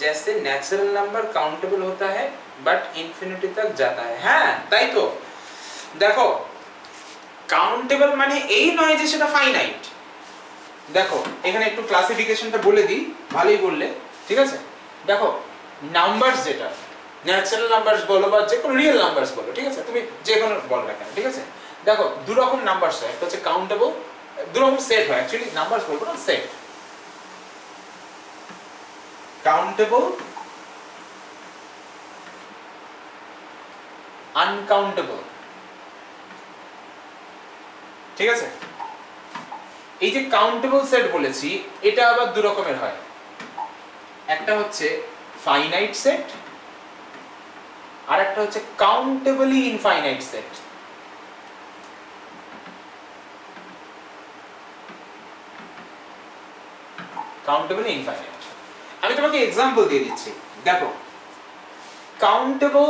जैसे नेचुरल नंबर काउंटेबल होता है बट इंफिनिटी तक जाता है। হ্যাঁ তাই তো, দেখো কাউন্টেবল মানে এই নয় যে সেটা ফাইনাইট। দেখো এখানে একটু ক্লাসিফিকেশনটা বলে দিই, ভালোই বললে, ঠিক আছে। দেখো নাম্বারস যেটা ন্যাচারাল নাম্বারস বলো বা যে কোনো রিয়েল নাম্বারস বলো, ঠিক আছে, তুমি যে কোনো বল না কেন, ঠিক আছে। দেখো দু রকম নাম্বারস হয়, একটা হচ্ছে কাউন্টেবল, দু রকম সেট হয়, অ্যাকচুয়ালি নাম্বারস বলবো না, সেট। কাউন্টেবল, আনকাউন্টেবল, ঠিক আছে। এই যে কাউন্টেবল সেট বলেছি এটা আবার দু রকমের হয়, একটা হচ্ছে ফাইনাইট সেট আর একটা হচ্ছে কাউন্টেবলি ইনফাইনাইট সেট। কাউন্টেবলি ইনফাইনাইট আমি তোমাকে এক্সাম্পল দিয়ে দিচ্ছি। দেখো কাউন্টেবল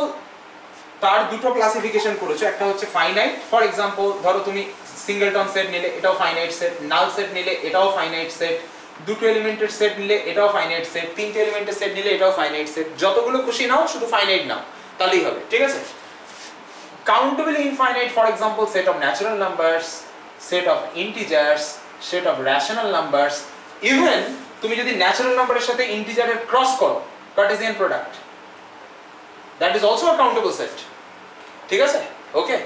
তার দুটো ক্লাসিফিকেশন করেছো, একটা হচ্ছে ফাইনাইট, ফর এক্সাম্পল ধরো তুমি সিঙ্গেলটন সেট নিলে এটাও ফাইনাইট সেট, নাল সেট নিলে এটাও ফাইনাইট সেট, দুটো এলিমেন্টের সেট নিলে এটাও ফাইনাইট সেট, তিনটে এলিমেন্টের সেট নিলে এটাও ফাইনাইট সেট, যতগুলো খুশি নাও শুধু ফাইনাইট নাও তাহলেই হবে, ঠিক আছে। Countably infinite for example set of natural numbers, set of integers, set of rational numbers, even তুমি যদি ন্যাচারাল নাম্বারের সাথে ইন্টিজারের ক্রস করো, Cartesian product, that is also a countable set, ঠিক আছে, ওকে।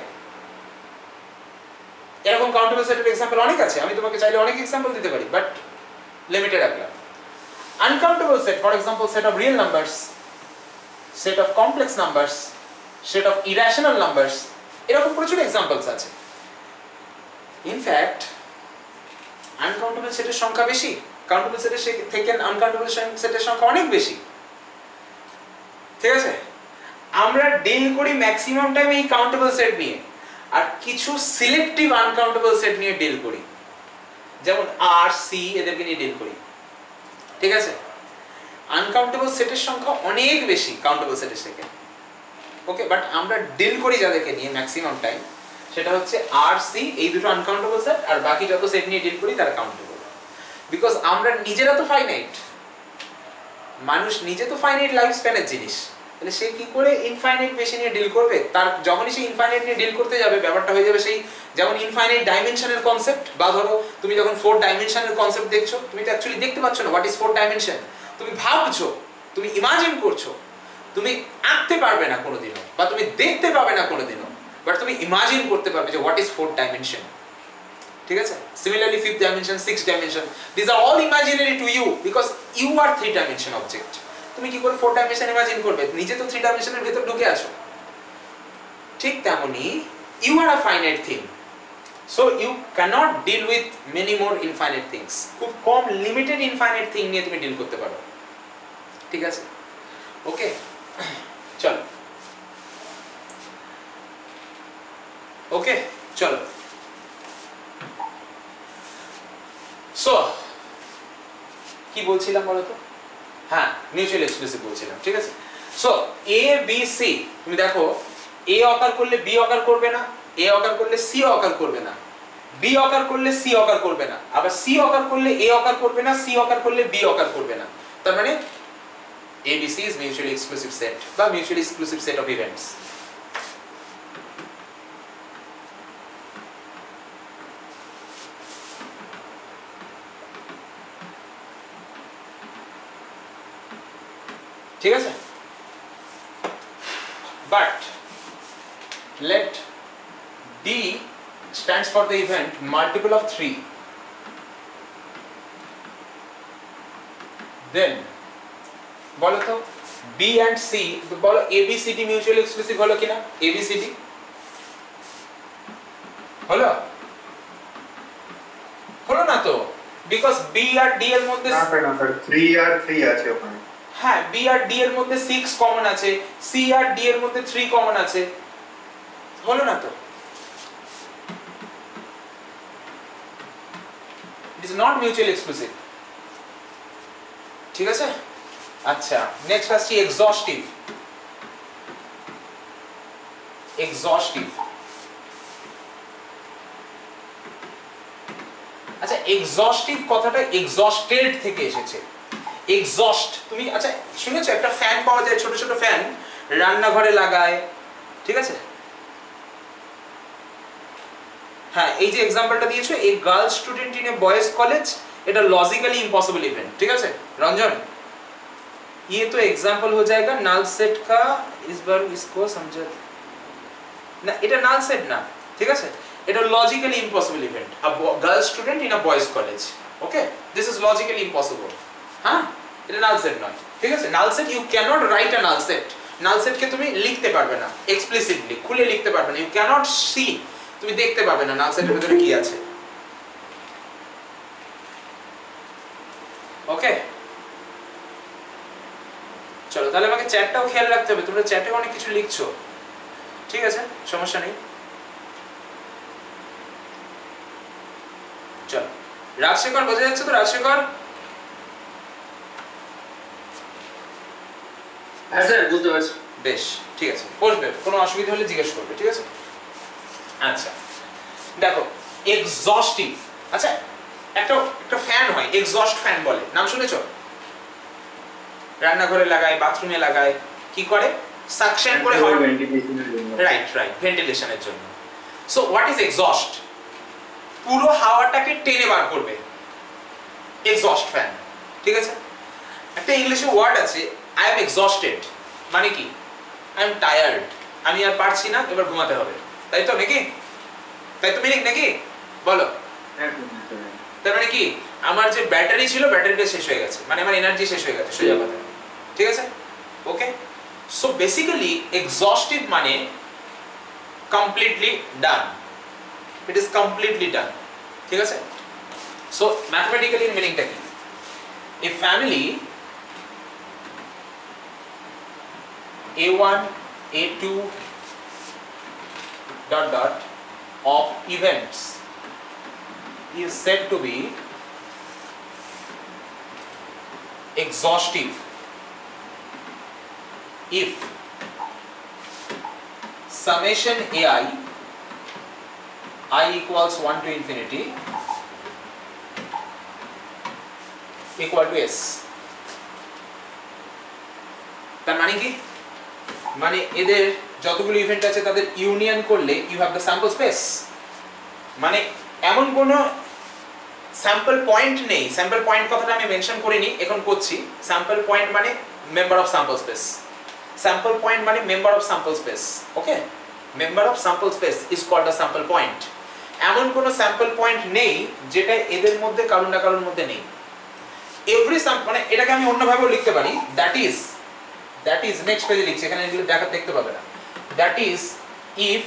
এরকম কাউন্টেবল সেটের এক্সাম্পল অনেক আছে, আমি তোমাকে চাইলে অনেক এক্সাম্পল দিতে পারি, বাট লিমিটেড রাখলাম। Uncountable set for example set of real numbers, set of complex numbers, set of irrational numbers, এরকম প্রচুর এক্সাম্পলস আছে। ইনফ্যাক্ট আনকাউন্টেবল সেটের সংখ্যা বেশি, কাউন্টেবল সেটের থেকে আনকাউন্টেবল সেটের সংখ্যা অনেক বেশি, ঠিক আছে। আমরা ডিল করি ম্যাক্সিমাম টাইম এই কাউন্টেবল সেট নিয়ে, আর কিছু সিলেক্টিভ আনকাউন্টেবল সেট নিয়ে ডিল করি, যেমন আর সি এদেরকে নিয়ে ডিল করি, ঠিক আছে। আনকাউন্টেবল সেটের সংখ্যা অনেক বেশি কাউন্টেবল সেটের থেকে, ওকে, বাট আমরা ডিল করি যাদেরকে নিয়ে ম্যাক্সিমাম টাইম সেটা হচ্ছে আর সি, এই দুটো আনকাউন্টেবল সেট, আর বাকি যত সেট নিয়ে ডিল করি তারা কাউন্টেবল। বিকজ আমরা নিজেরা তো ফাইনাইট, মানুষ নিজে তো ফাইনাইট লাইফ স্প্যানের জিনিস, তাহলে সে কি করে ইনফাইনাইট বেশি নিয়ে ডিল করবে? তার যখনই সে ইনফাইনাইট নিয়ে ডিল করতে যাবে ব্যাপারটা হয়ে যাবে সেই যেমন ইনফাইনাইট ডাইমেনশনের কনসেপ্ট, বা ধরো তুমি যখন 4 ডাইমেনশনের কনসেপ্ট দেখছো, তুমি তো অ্যাকচুয়ালি দেখতে পাচ্ছ না হোয়াট ইজ 4 ডাইমেনশন, তুমি ভাবছো, তুমি ইমাজিন করছো, তুমি আঁকতে পারবে না কোনোদিনও, বা তুমি দেখতে পাবে না কোনোদিনও, বাট তুমি ইমাজিন করতে পারবে যে হোয়াট ইজ 4 ডাইমেনশন, ঠিক আছে। Similarly 5th dimension, 6th dimension, this are all imaginary to you because you are 3 dimension object. তুমি কি করে 4 ডাইমেনশন ইমাজিন করবে? নিজে তো 3 ডাইমেনশনের ভিতর ঢুকে আছো। ঠিক তেমনি you are a finite thing, so you cannot deal with many more infinite things. খুব কম লিমিটেড ইনফাইনাইট থিং নিয়ে তুমি ডিল করতে পারো, ঠিক আছে, ওকে। চলো, ওকে, চলো। সো কি বলছিলাম বলো তো? হ্যাঁ, মিউচুয়াল এক্সক্লুসিভ বলছিলাম, ঠিক আছে। সো এ বি সি, তুমি দেখো এ অকার করলে বি অকার করবে না, এ অকার করলে সি অকার করবে না, বি অকার করলে সি অকার করবে না, আবার সি অকার করলে এ অকার করবে না, সি অকার করলে বি অকার করবে না। তার মানে ABC is mutually exclusive set বা mutually exclusive set of events. ঠিক আছে, but let D stands for the event multiple of 3, then বলো তো বি এন্ড সি, বলো এবিসিডি মিউচুয়ালি এক্সক্লুসিভ হলো কিনা? এবিসিডি হলো হলো না তো, বিকজ বি আর ডি এর মধ্যে না স্যার 3 আর 3 আছে ওখানে। হ্যাঁ, বি আর ডি এর মধ্যে 6 কমন আছে, সি আর ডি এর মধ্যে 3 কমন আছে, হলো না তো? It is not mutually exclusive. ঠিক আছে? আচ্ছা, নেক্সট আসছি এক্সহস্টিভ। এক্সহস্টিভ, আচ্ছা এক্সহস্টিভ কথাটা এক্সহস্টেড থেকে এসেছে। এক্সস্ট, তুমি আচ্ছা শুনেছো একটা ফ্যান পাওয়া যায়, ছোট ছোট ফ্যান রান্নাঘরে লাগায়, ঠিক আছে? হ্যাঁ, এই যে এক্সাম্পলটা দিয়েছো, a girl student in a boys college, এটা লজিক্যালি ইম্পসিবল इवेंट, ठीक है रंजन? ये तो एग्जांपल हो जाएगा नल सेट का, इस बार इसको समझो ना, এটা নাল সেট না, ঠিক আছে? এটা logically impossible event, a girl student in a boys college, okay? This is logically impossible. হ্যাঁ, এটা নাল সেট নয়, ঠিক আছে? Null set you can not write a null set. Null set কে তুমি লিখতে পারবে না এক্সপ্লিসিটলি, খুলে লিখতে পারবে না, ইউ ক্যান নট সি, তুমি দেখতে পাবে না নাল সেটের ভিতরে কি আছে, ওকে? চলো তাহলে আমাকে চ্যাটটাও খেয়াল রাখতে হবে, তোমরা চ্যাটে অনেক কিছু লিখছো, ঠিক আছে? সমস্যা নেই। চলো, রাজশেখর বোঝা যাচ্ছে তো? রাজশেখর? হ্যাঁ স্যার, বুঝতে পারছি। বেশ, ঠিক আছে, বসবে, কোনো অসুবিধা হলে জিজ্ঞেস করবে, ঠিক আছে? আচ্ছা দেখো, এক্সহস্টিভ, আচ্ছা একটা ফ্যান হয়, এক্সহস্ট ফ্যান বলে, নাম শুনেছো? রান্নাঘরে লাগায়, বাথরুমে লাগায়, কি করে? সাকশন করে হাওয়া, রাইট রাইট, ভেন্টিলেশনের জন্য। So what is exhaust? পুরো হাওয়াটাকে টেনে বার করবে, এক্সহস্ট ফ্যান, ঠিক আছে? একটা ইংলিশে ওয়ার্ড আছে, আই এম এক্সহস্টেড, মানে কি? আই এম টায়ার্ড, আমি আর পারছি না, এবার ঘুমাতে হবে, তাই তো নাকি? তাই তো মিনিং নাকি? বলো। তার মানে কি, আমার যে ব্যাটারি ছিল, ব্যাটারিটা শেষ হয়ে গেছে, মানে আমার এনার্জি শেষ হয়ে গেছে, সোজা কথা, ঠিক আছে? ওকে, সো বেসিক্যালি এক্সহস্টিভ মানে completely done, it is completely done, ঠিক আছে? সো ম্যাথমেটিক্যালি মিনিংটা কি? A family A1 A2 dot dot of events is said to be exhaustive if summation ai equals 1 to infinity equal to s। তার মানে কি? মানে এদের যতগুলো ইভেন্ট আছে তাদের ইউনিয়ন করলে you have the sample space, মানে এমন কোনো স্যাম্পল পয়েন্ট নেই। স্যাম্পল পয়েন্ট কথাটা আমি মেনশন করিনি, এখন করছি। স্যাম্পল পয়েন্ট মানে member of sample space, sample point মানে member of sample space, okay? Member of sample space is called a sample point. এমন কোনো স্যাম্পল পয়েন্ট নেই যেটা এদের মধ্যে কারোর না কারোর মধ্যে নেই। এভরি স্যাম্পল, মানে এটাকে আমি অন্যভাবেও লিখতে পারি, দ্যাট ইজ নেক্সট পেজে লিখছি, এখানে এগুলো দেখতে পাবে না। That is if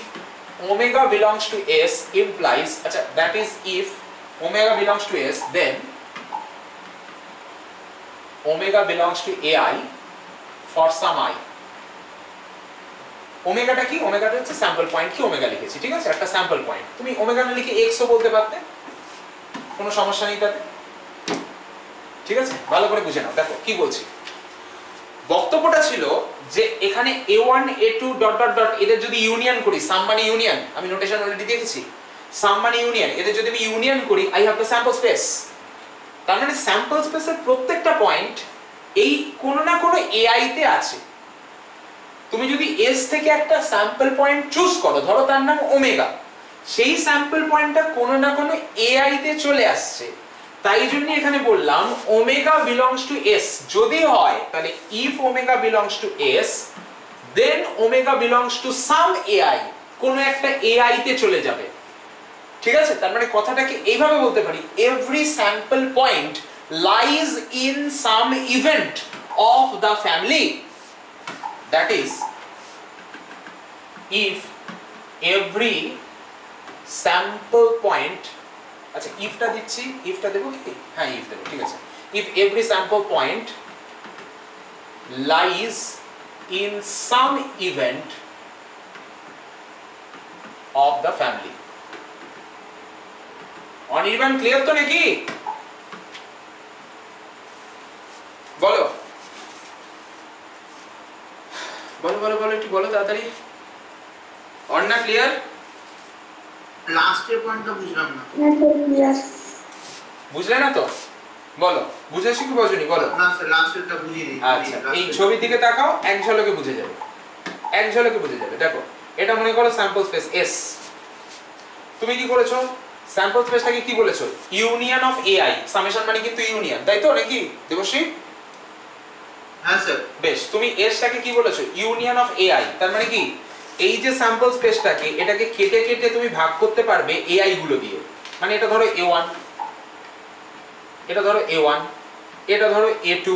omega belongs to S implies, আচ্ছা that is if omega belongs to s, then omega belongs to ai for some i। ওমেগাটা কি? ওমেগাটা হচ্ছে স্যাম্পল পয়েন্ট, কি ওমেগা লিখেছি, ঠিক আছে? একটা স্যাম্পল পয়েন্ট, তুমি ওমেগা না লিখে x ও বলতে পারতে, কোনো সমস্যা নেই তাতে, ঠিক আছে? ভালো করে বুঝে নাও, দেখো কি বলছি। বক্তব্যটা ছিল যে এখানে a1 a2 dot dot dot এদের যদি ইউনিয়ন করি, সাম মানে ইউনিয়ন, আমি নোটেশন অলরেডি দেখেছি, সাম মানে ইউনিয়ন, এদের যদি আমি ইউনিয়ন করি I have the sample space. তার মানে স্যাম্পল স্পেসের প্রত্যেকটা পয়েন্ট এই কোনো না কোনো এআই তে আছে। তুমি যদি এস থেকে একটা স্যাম্পল পয়েন্ট চুজ করো, ধরো তার নাম ওমেগা, সেই স্যাম্পল পয়েন্টটা কোনো না কোনো এআই তে চলে আসছে, তাই জন্য এখানে বললাম ওমেগা বিলংস টু এস। যদি হয় তাহলে if omega belongs to S then omega belongs to some AI, কোনো একটা এআই তে চলে যাবে, ঠিক আছে? তার মানে কথাটাকে এইভাবে বলতে পারি, every sample point lies in some event of the family, that is if every sample point, আচ্ছা ইফটা দিচ্ছি, ইফটা দেবো কি? হ্যাঁ ইফ দেবো, ঠিক আছে। If every sample point lies in some event of the family. Anirban clear তো নাকি? বলো বলো বলো বলো, একটু বলো তাড়াতাড়ি। অর্ণা ক্লিয়ার? লাস্টের পয়েন্টটা বুঝলাম না। বুঝলে না তো? বলো, বুঝেছি কি বোঝনি বলো। না স্যার, লাস্টেরটা বুঝিনি। আচ্ছা, এই ছবির দিকে তাকাও, এক ঝলকে বুঝে যাবে, এক ঝলকে বুঝে যাবে। দেখো এটা মনে করো স্যাম্পল স্পেস এস। তুমি কি করেছো? স্যাম্পল স্পেসটাকে কি বলেছো? Union of AI. সামেশন মানে কিন্তু ইউনিয়ন, তাই তো নাকি দেবশ্রী? হ্যাঁ স্যার। বেশ, তুমি এসটাকে কি বলেছো? Union of AI. তার মানে কি, এই যে স্যাম্পল স্পেসটাকে, এটাকে কেটে কেটে তুমি ভাগ করতে পারবে এআই গুলো দিয়ে। মানে এটা ধরো A1, এটা ধরো A1, এটা ধরো A2,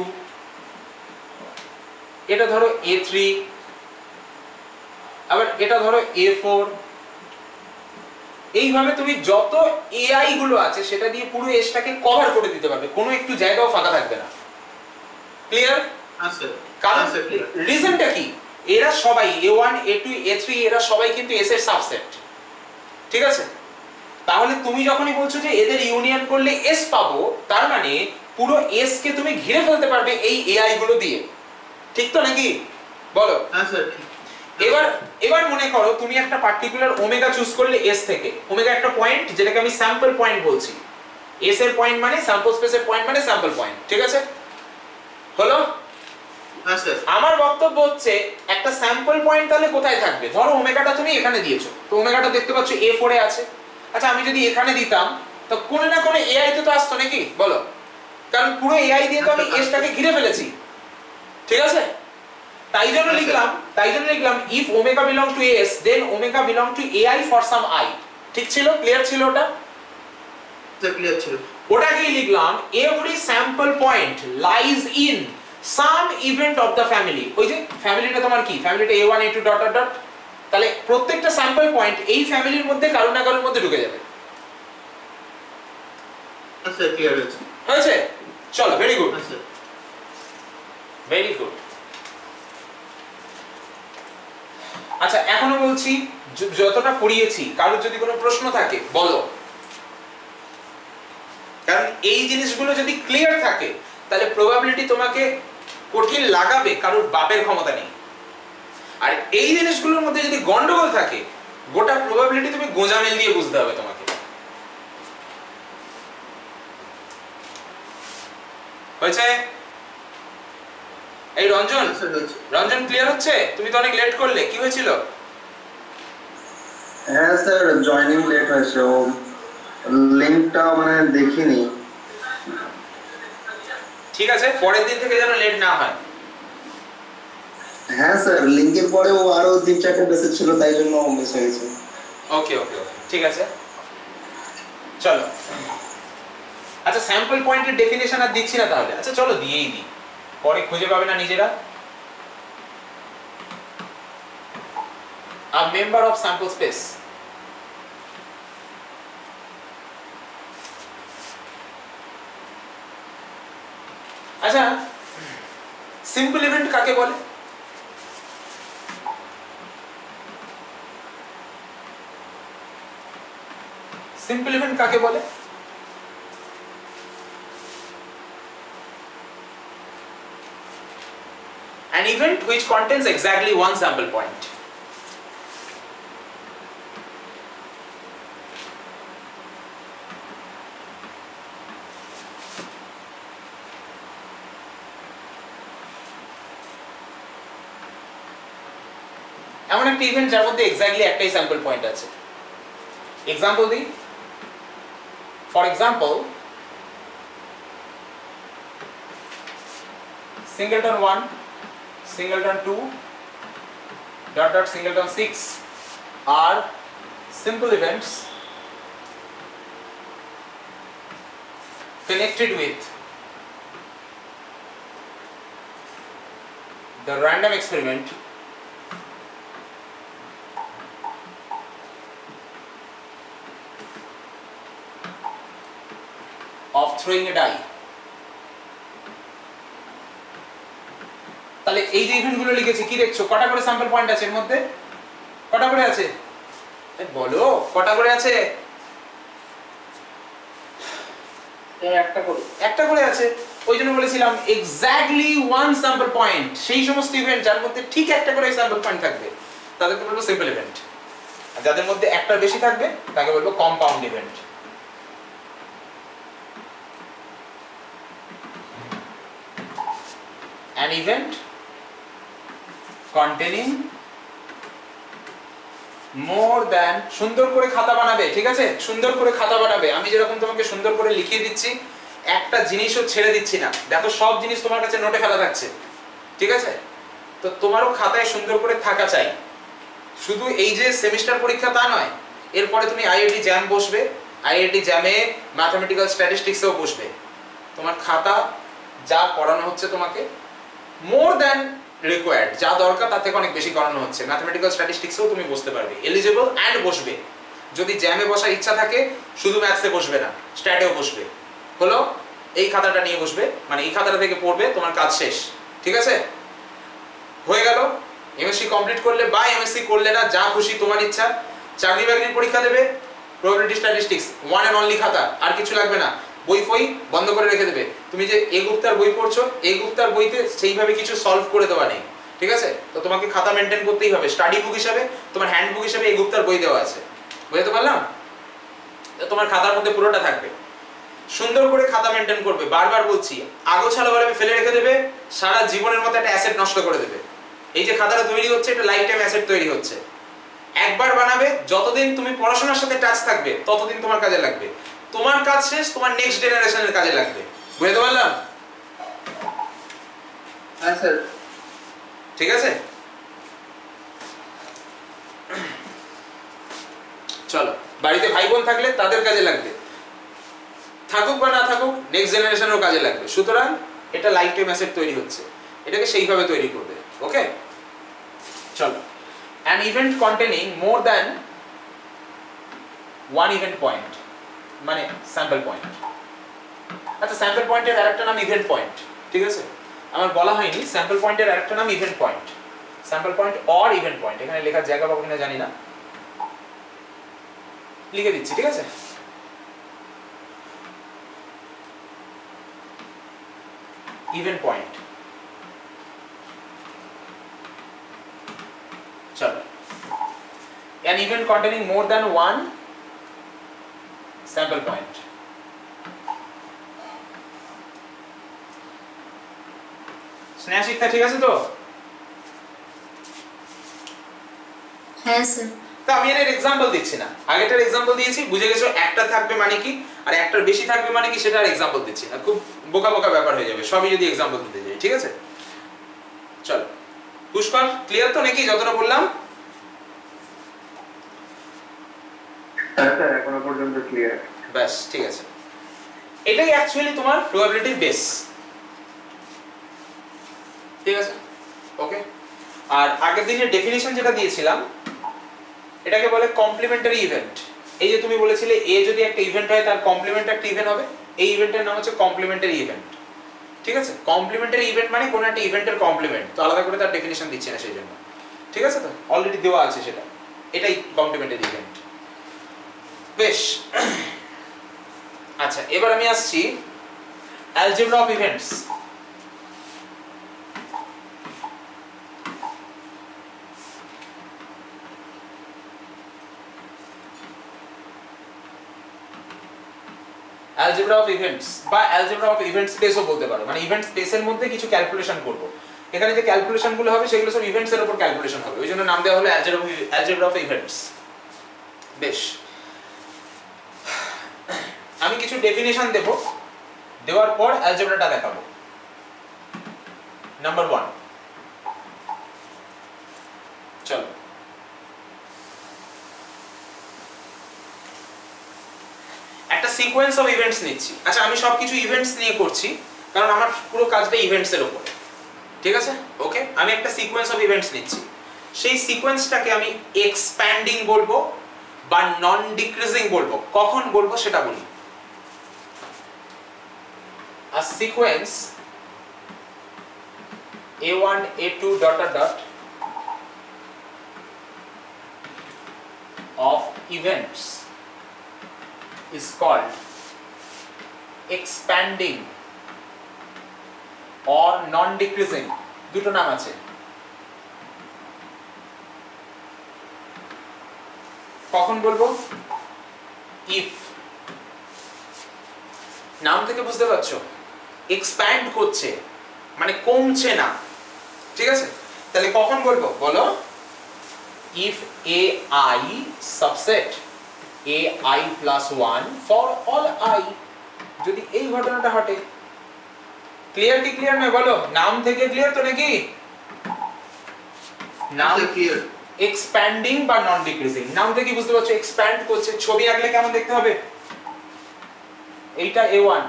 এটা ধরো A3, আবার এটা ধরো A4। এইভাবে তুমি যত এআই গুলো আছে সেটা দিয়ে পুরো এসটাকে কভার করে দিতে পারবে, কোনো একটু জায়গাও ফাঁকা থাকবে না। ক্লিয়ার? হ্যাঁ স্যার। কারণ রিজনটা কি, এরা সবাই A1 A2 A3 এরা সবাই কিন্তু এস এর সাবসেট, ঠিক আছে? তাহলে তুমি যখনই বলছো যে এদের ইউনিয়ন করলে এস পাবো, তার মানে পুরো এস কে তুমি ঘিরে ফেলতে পারবে এই এআই গুলো দিয়ে, ঠিক তো নাকি? বলো। হ্যাঁ স্যার। এবার এবার মনে করো তুমি একটা পার্টিকুলার ওমেগা চুজ করলে এস থেকে। ওমেগা একটা পয়েন্ট যেটাকে আমি স্যাম্পল পয়েন্ট বলছি। এস এর পয়েন্ট মানে স্যাম্পল স্পেসের পয়েন্ট মানে স্যাম্পল পয়েন্ট, ঠিক আছে? হলো? হ্যাঁ স্যার। আমার বক্তব্য হচ্ছে একটা স্যাম্পল পয়েন্ট তাহলে কোথায় থাকবে? ধরো ওমেগাটা তুমি এখানে দিয়েছো, তো ওমেগাটা দেখতে পাচ্ছ A4 এ আছে। আচ্ছা আমি যদি এখানে দিতাম তো কোনো না কোনো এআই তো আসতো নাকি? বলো, কারণ পুরো এআই দিয়ে তো আমি এসটাকে ঘিরে ফেলেছি, ঠিক আছে? তাই জন্য লিখলাম if omega belong to s then omega belong to ai for some i। ঠিক ছিল? ক্লিয়ার ছিল ওটা? ক্লিয়ার ছিল। ওটাকেই লিখলাম every sample point lies in some event of the family। ওই যে ফ্যামিলিটা তোমার কি? ফ্যামিলিটা A1 A2 dot dot dot. তাহলে প্রত্যেকটা স্যাম্পল পয়েন্ট এই ফ্যামিলির মধ্যে কারো না কারোর মধ্যে ঢুকে যাবে। আচ্ছা ক্লিয়ার হয়েছে। হয়েছে? চলো, ভেরি গুড, আচ্ছা ভেরি গুড। আচ্ছা এখনো বলছি, যতটা পড়িয়েছি কারোর যদি কোনো প্রশ্ন থাকে বলো, কারণ এই জিনিসগুলো যদি ক্লিয়ার থাকে তাহলে প্রবাবিলিটি তোমাকে কঠিন লাগাবে কারোর বাপের ক্ষমতা নেই। আর এই জিনিসগুলোর মধ্যে যদি গন্ডগোল থাকে গোটা প্রবাবিলিটি তুমি গোঁজামিল দিয়ে বুঝতে হবে তোমাকে। হয়েছে? এই রঞ্জন, রঞ্জন ক্লিয়ার হচ্ছে? তুমি তো অনেক লেট করলে, কি হয়েছিল? হ্যাঁ স্যার, জয়েনিং লেট হয়েছে, ও লিংকটা মানে দেখিনি। ঠিক আছে, পরের দিন থেকে যেন লেট না হয়। হ্যাঁ স্যার, লিংকের পরেও আরো 3-4টা মেসেজ ছিল, তাই জন্য মিস হয়ে গেছে। ওকে ওকে ওকে, ঠিক আছে চলো। আচ্ছা স্যাম্পল পয়েন্টের ডেফিনেশন আর দিচ্ছি না তাহলে। আচ্ছা চলো দিয়েই দিই, পরে খুঁজে পাবে না নিজেরা। A member of sample space আচ্ছা সিম্পল ইভেন্ট কাকে বলে? সিম্পল ইভেন্ট কাকে বলে? An event which contains exactly one sample point. এমন একটা ইভেন্ট যার মধ্যে এক্স্যাক্টলি একটাই স্যাম্পল পয়েন্ট আছে। এক্সাম্পল দিই। For example singleton 1 singleton 2 dot dot singleton 6 are simple events connected with the random experiment throwing a die. তাহলে এই যে ইভেন্ট গুলো লিখেছি কি দেখছো কটা করে স্যাম্পল পয়েন্ট আছে এর মধ্যে কটা করে আছে বলো কটা করে আছে একটা করে আছে ওই জন্য বলেছিলাম এক্স্যাক্টলি ওয়ান স্যাম্পল পয়েন্ট সেই সমস্ত ইভেন্ট যার মধ্যে ঠিক একটা করে স্যাম্পল পয়েন্ট থাকবে তাদেরকে বলবো সিম্পল ইভেন্ট আর যাদের মধ্যে একটা বেশি থাকবে তাকে বলবো compound event an event containing more than সুন্দর করে খাতা বানাবে ঠিক আছে সুন্দর করে খাতা বানাবে আমি যেরকম তোমাকে সুন্দর করে লিখিয়ে দিচ্ছি একটা জিনিসও ছেড়ে দিচ্ছি না দেখো সব জিনিস তোমার কাছে নোটে ফেলা থাকছে ঠিক আছে তো তোমারও খাতায় সুন্দর করে থাকা চাই শুধু এই যে সেমিস্টার পরীক্ষা তা নয় এরপরে তুমি আইআইটি জ্যাম বসবে আইআইটি জ্যামে ম্যাথমেটিক্যাল স্ট্যাটিস্টিক্সেও বসবে তোমার খাতা যা পড়ানো হচ্ছে তোমাকে মোর দ্যান রিকোয়ার্ড যা দরকার তার থেকে অনেক বেশি করানো হচ্ছে ম্যাথমেটিক্যাল স্ট্যাটিস্টিক্সেও তুমি বসতে পারবে এলিজিবল অ্যান্ড বসবে যদি জ্যামে বসার ইচ্ছা থাকে শুধু ম্যাথসে বসবে না স্ট্যাটেও বসবে হলো এই খাতাটা নিয়ে বসবে মানে এই খাতাটা থেকে পড়বে তোমার কাজ শেষ ঠিক আছে হয়ে গেল এমএসসি কমপ্লিট করলে বা এমএসসি করলে না যা খুশি তোমার ইচ্ছা চাকরি বাকরির পরীক্ষা দেবে probability statistics one and only খাতা আর কিছু লাগবে না বই ফই বন্ধ করে রেখে দেবে তুমি যে এ গুপ্তার বই পড়ছো এই গুপ্তার বইতে সেইভাবে কিছু সলভ করে দেওয়া নেই ঠিক আছে তো তোমাকে খাতা মেনটেন করতেই হবে স্টাডি বুক হিসাবে তোমার হ্যান্ড বুক হিসাবে এই গুপ্তার বই দেওয়া আছে বুঝতে পারলাম তোমার খাতার মধ্যে পুরোটা থাকবে সুন্দর করে খাতা মেনটেন করবে বারবার বলছি আগোছালো ভাবে ফেলে রেখে দেবে সারা জীবনের মতো একটা অ্যাসেট নষ্ট করে দেবে এই যে খাতাটা তৈরি হচ্ছে এটা লাইফ টাইম অ্যাসেট তৈরি হচ্ছে একবার বানাবে যতদিন তুমি পড়াশোনার সাথে টাচ থাকবে ততদিন তোমার কাজে লাগবে তোমার কাজ শেষ তোমার নেক্সট জেনারেশনের কাজে লাগবে বুঝতে পারলাম হ্যাঁ স্যার ঠিক আছে চলো বাড়িতে ভাই বোন থাকলে তাদের কাজে লাগবে থাকুক বা না থাকুক নেক্সট জেনারেশনেরও কাজে লাগবে সুতরাং এটা লাইফ টাইম অ্যাসেট তৈরি হচ্ছে এটাকে সেইভাবে তৈরি করবে ওকে চলো an event containing more than one event point মানে স্যাম্পল পয়েন্ট আচ্ছা স্যাম্পল পয়েন্টের আরেকটা নাম ইভেন্ট পয়েন্ট ঠিক আছে আমার বলা হয়নি স্যাম্পল পয়েন্টের আরেকটা নাম event point sample point or event point এখানে লেখার জায়গা পাবো কিনা জানি না লিখে দিচ্ছি ঠিক আছে ইভেন্ট পয়েন্ট চলো an event containing more than one sample point Sneha শিক্ষা ঠিক আছে তো হ্যাঁ স্যার তো আমি এর एग्जांपल দিচ্ছি না আগেটার एग्जांपल দিয়েছি বুঝে গেছো একটা থাকবে মানে কি আর একটার বেশি থাকবে মানে কি সেটার एग्जांपल দিচ্ছি না খুব বোকা বোকা ব্যাপার হয়ে যাবে সবই যদি एग्जांपल দিতে যাই ঠিক আছে চলো পুষ্কর ক্লিয়ার তো নাকি যতটা বললাম হ্যাঁ স্যার এখনো পর্যন্ত ক্লিয়ার বাস ঠিক আছে এটাই অ্যাকচুয়ালি তোমার প্রবাবিলিটি বেস ঠিক আছে ওকে আর আগের দিনের ডেফিনিশন যেটা দিয়েছিলাম এটাকে বলে কমপ্লিমেন্টারি ইভেন্ট এই যে তুমি বলেছিলে এ যদি একটা ইভেন্ট হয় তার কমপ্লিমেন্ট একটা ইভেন্ট হবে এই ইভেন্টের নাম হচ্ছে কমপ্লিমেন্টারি ইভেন্ট ঠিক আছে কমপ্লিমেন্টারি ইভেন্ট মানে কোন একটা ইভেন্টের কমপ্লিমেন্ট তো আলাদা করে তার ডেফিনিশন দিচ্ছি না সেই জন্য ঠিক আছে তো অলরেডি দেওয়া আছে সেটা এটাই কমপ্লিমেন্টারি ইভেন্ট বেশ আচ্ছা এবার আমি আসছি algebra of events algebra of events বা অ্যালজেব্রা অফ ইভেন্ট স্পেসও বলতে পারো মানে ইভেন্ট স্পেসের মধ্যে কিছু ক্যালকুলেশন করব এখানে যে ক্যালকুলেশন গুলো হবে সেগুলো সব ইভেন্টস এর উপর ক্যালকুলেশন হবে ওই জন্য নাম দেওয়া হলো অ্যালজেব্রা অফ ইভেন্টস বেশ আমি কিছু ডেফিনিশন দেব দেওয়ার পর অ্যালজেব্রাটা দেখাবো নাম্বার 1 চলো একটা সিকোয়েন্স অফ ইভেন্টস নিচ্ছি আচ্ছা আমি সবকিছু ইভেন্টস নিয়ে করছি কারণ আমার পুরো কাজটা ইভেন্টস এর উপর ঠিক আছে ওকে আমি একটা সিকোয়েন্স অফ ইভেন্টস নিচ্ছি সেই সিকোয়েন্সটাকে আমি এক্সপ্যান্ডিং বলবো বা নন ডিক্রিজিং বলবো কখন বলবো সেটা বলি a sequence a1 a2 dot dot dot of events is called expanding or non-decreasing. দুটো নাম আছে। কখন বলবো? if নাম থেকে বুঝতে পারছো এক্সপ্যান্ড করছে মানে কমছে না, ঠিক আছে? তাহলে কখন বলবো বলো? if ai subset ai plus 1 for all i, যদি এই ঘটনাটা ঘটে। ক্লিয়ার কি ক্লিয়ার নয় বলো? নাম থেকে ক্লিয়ার তো নাকি? নাম ক্লিয়ার। এক্সপ্যান্ডিং বা নন ডিক্রিজিং, নাম থেকে বুঝতে পারছো এক্সপ্যান্ড করছে। ছবি আঁকলে কেমন দেখতে হবে? এইটা a1,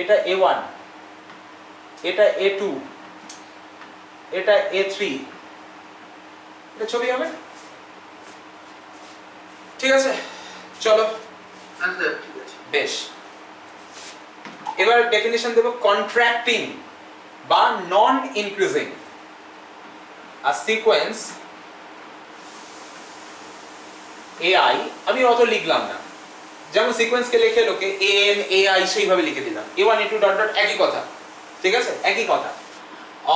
এটা a1, এটা a2, এটা a3, এটা ছবি হবে, ঠিক আছে? চলো আচ্ছা ঠিক আছে। বেশ, এবার ডেফিনিশন দেব। কন্ট্রাক্টিং বা নন ইনক্রিজিং আ সিকোয়েন্স ai, আমি অত লিখলাম না, যেমন সিকোয়েন্সকে লিখে লোকে an ai সেইভাবে লিখে দিলাম, a1 a2 ডট ডট একই কথা, ঠিক আছে? একই কথা।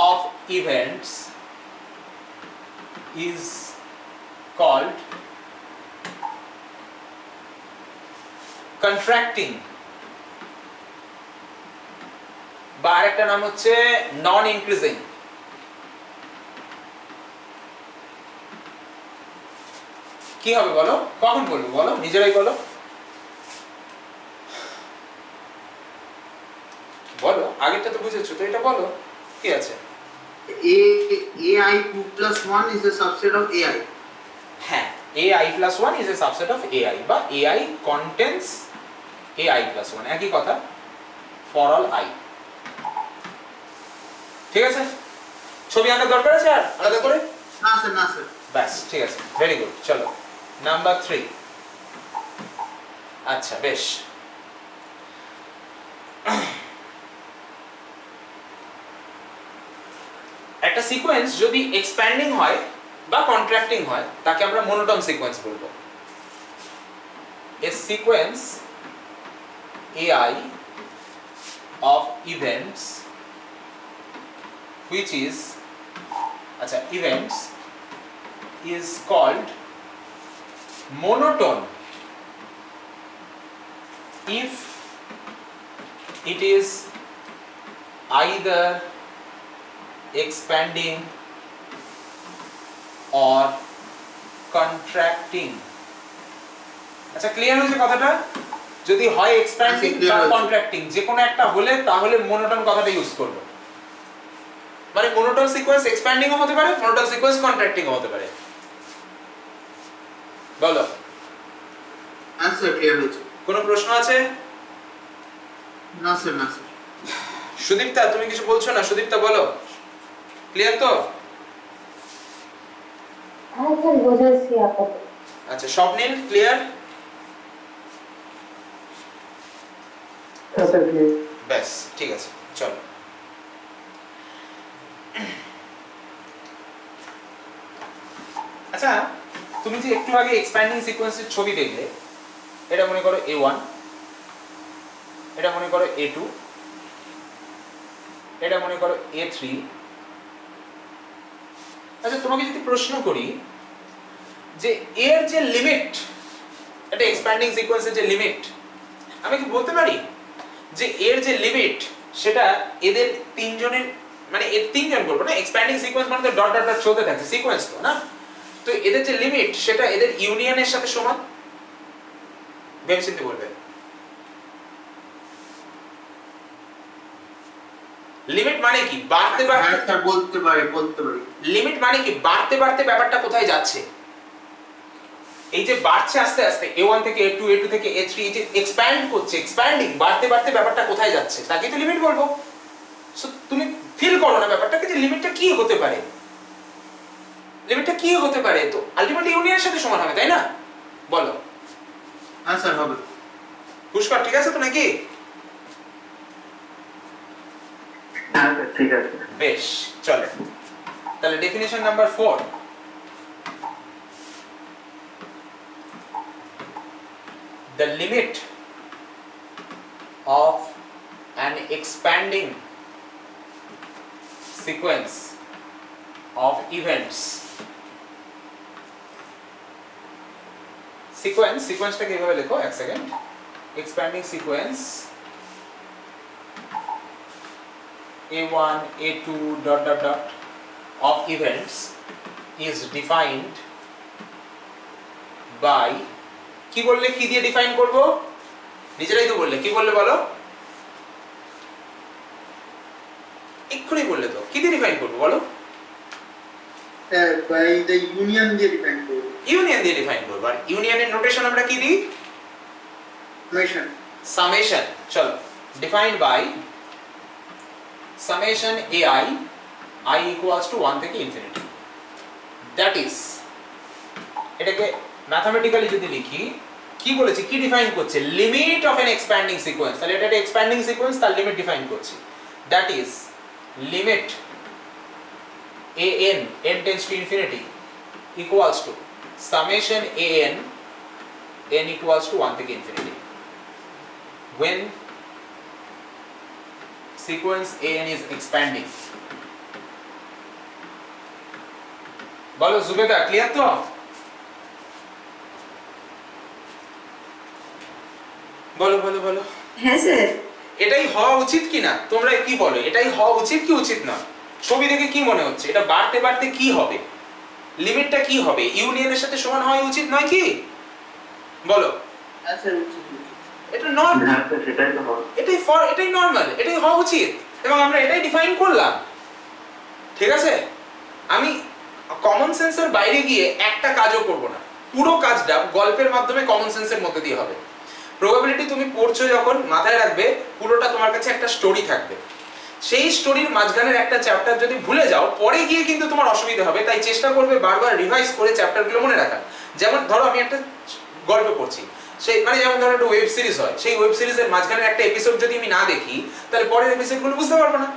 of events is called contracting বা আরেকটা নাম হচ্ছে নন ইনক্রিজিং। কি হবে বলো? কখন বলবো বলো? নিজেরাই বলো, বলো। আগেরটা তো বুঝেছো তো, এটা বলো কি আছে? ai 2 plus 1 is a subset of ai. হ্যাঁ, ai plus 1 is a subset of ai বা ai contains ai plus 1, একই কথা, for all i, ঠিক আছে? ছবি আঁকার দরকার আছে আর আলাদা করে? না স্যার, না স্যার। ব্যাস, ঠিক আছে, ভেরি গুড। চলো নাম্বার 3। আচ্ছা বেশ, একটা সিকোয়েন্স যদি এক্সপ্যান্ডিং হয় বা কন্ট্রাক্টিং হয় তাকে আমরা মনোটোন সিকোয়েন্স বলবো। এ sequence ai of events which is events is called monotone if it is either expanding or contracting. আচ্ছা ক্লিয়ার হয়েছে কথাটা? যদি হয় এক্সপ্যান্ডিং বা কন্ট্রাক্টিং, যে কোনো একটা হলে তাহলে মনোটোন কথাটা ইউজ করব। মানে মনোটোন সিকোয়েন্স এক্সপ্যান্ডিং ও হতে পারে, মনোটোন সিকোয়েন্স কন্ট্রাক্টিং ও হতে পারে। বলো। আচ্ছা ক্লিয়ার হয়েছে। কোনো প্রশ্ন আছে? না স্যার, না স্যার। সুদীপ্তা তুমি কিছু বলছো না? সুদীপ্তা বলো, ক্লিয়ার তো? হ্যাঁ স্যার বুঝেছি আপাতত। আচ্ছা স্বপ্নিল ক্লিয়ার? হ্যাঁ স্যার ক্লিয়ার। ব্যাস ঠিক আছে, চলো। আচ্ছা তুমি যে একটু আগে এক্সপ্যান্ডিং সিকোয়েন্সের ছবি দেখলে, এটা মনে করো a1, এটা মনে করো a2, এটা মনে করো a3। আচ্ছা তোমাকে যদি প্রশ্ন করি যে এর যে লিমিট, এটা এক্সপ্যান্ডিং সিকোয়েন্সের যে লিমিট, আমি কি বলতে পারি যে এর যে লিমিট সেটা এদের তিনজনের, মানে এর তিনজন বলবো না, এক্সপ্যান্ডিং সিকোয়েন্স মানে তো ডট ডট ডট চলতে থাকছে সিকোয়েন্স তো না, তো এদের যে লিমিট সেটা এদের ইউনিয়নের সাথে সমান? ভেবেচিন্তে বলবে। লিমিট মানে কি? বাড়তে বাড়তে, হ্যাঁ স্যার বলতে পারি, বলতে পারি। লিমিট মানে কি? বাড়তে বাড়তে ব্যাপারটা কোথায় যাচ্ছে? এই যে বাড়ছে আস্তে আস্তে a1 থেকে a2, a2 থেকে a3, এই যে এক্সপ্যান্ড করছে, এক্সপ্যান্ডিং, বাড়তে বাড়তে ব্যাপারটা কোথায় যাচ্ছে তাকে তো লিমিট বলবো। সো তুমি ফিল করো না ব্যাপারটাকে যে লিমিটটা কি হতে পারে, লিমিটটা কি হতে পারে? তো আলটিমেটলি ইউনিয়নের সাথে সমান হবে, তাই না? বলো। হ্যাঁ স্যার হবে। পুষ্কর ঠিক আছে তো নাকি? হ্যাঁ স্যার ঠিক আছে। বেশ, চলো তাহলে definition number 4, the limit of an expanding sequence of events, সিকোয়েন্সটাকে এভাবে লেখো, এক second, expanding sequence a1 a2 dot dot dot of events is defined by, কি বললে, কি দিয়ে ডিফাইন করব? নিজেরাই তো বললে, কি বললে বলো? এক্ষুনি বললে তো, কি দিয়ে ডিফাইন করব বলো? বাই দ্য ইউনিয়ন দিয়ে ডিফাইন করব। ইউনিয়ন দিয়ে ডিফাইন করব। আর ইউনিয়নের নোটেশন আমরা কি দিই? সামেশন। সামেশন। চলো, defined by summation ai I equals to 1 থেকে ইনফিনিটি। দ্যাট ইজ, এটাকে ম্যাথমেটিক্যালি যদি লিখি, কি বলেছি, কি ডিফাইন করছে? Limit of an expanding sequence. তাহলে এটা একটা এক্সপ্যান্ডিং সিকোয়েন্স, তার লিমিট ডিফাইন করছি। That is limit an n tends to infinity equals to summation an n equals to 1 থেকে infinity when sequence an is expanding। বলো Zubeda, clear তো? বলো বলো বলো। হ্যাঁ স্যার। এটাই হওয়া উচিত কি না? তোমরা কি বলো, এটাই হওয়া উচিত কি উচিত না? ছবি দেখে কি মনে হচ্ছে? এটা বাড়তে বাড়তে কি হবে? লিমিটটা কি হবে? ইউনিয়নের সাথে সমান হওয়া উচিত নয় কি? বলো। হ্যাঁ স্যার উচিত। এটা নরমাল। হ্যাঁ স্যার সেটাই তো হবে। এটাই নরমাল, এটাই হওয়া উচিত, এবং আমরা এটাই ডিফাইন করলাম। ঠিক আছে, আমি কমন সেন্সের বাইরে গিয়ে একটা কাজও করব না, পুরো কাজটা গল্পের মাধ্যমে কমন সেন্সের মধ্যে দিয়ে হবে। প্রবাবিলিটি তুমি পড়ছো যখন, মাথায় রাখবে পুরোটা তোমার কাছে একটা স্টোরি থাকবে। সেই স্টোরির মাঝখানের একটা চ্যাপ্টার যদি ভুলে যাও, পরে গিয়ে কিন্তু তোমার অসুবিধা হবে। তাই চেষ্টা করবে বারবার রিভাইজ করে চ্যাপ্টারগুলো মনে রাখার। যেমন ধরো আমি একটা গল্প পড়ছি, সেই মানে যেমন ধরো একটা ওয়েব সিরিজ হয়, সেই ওয়েব সিরিজের মাঝখানের একটা এপিসোড যদি আমি না দেখি, তাহলে পরের এপিসোডগুলো বুঝতে পারবো না।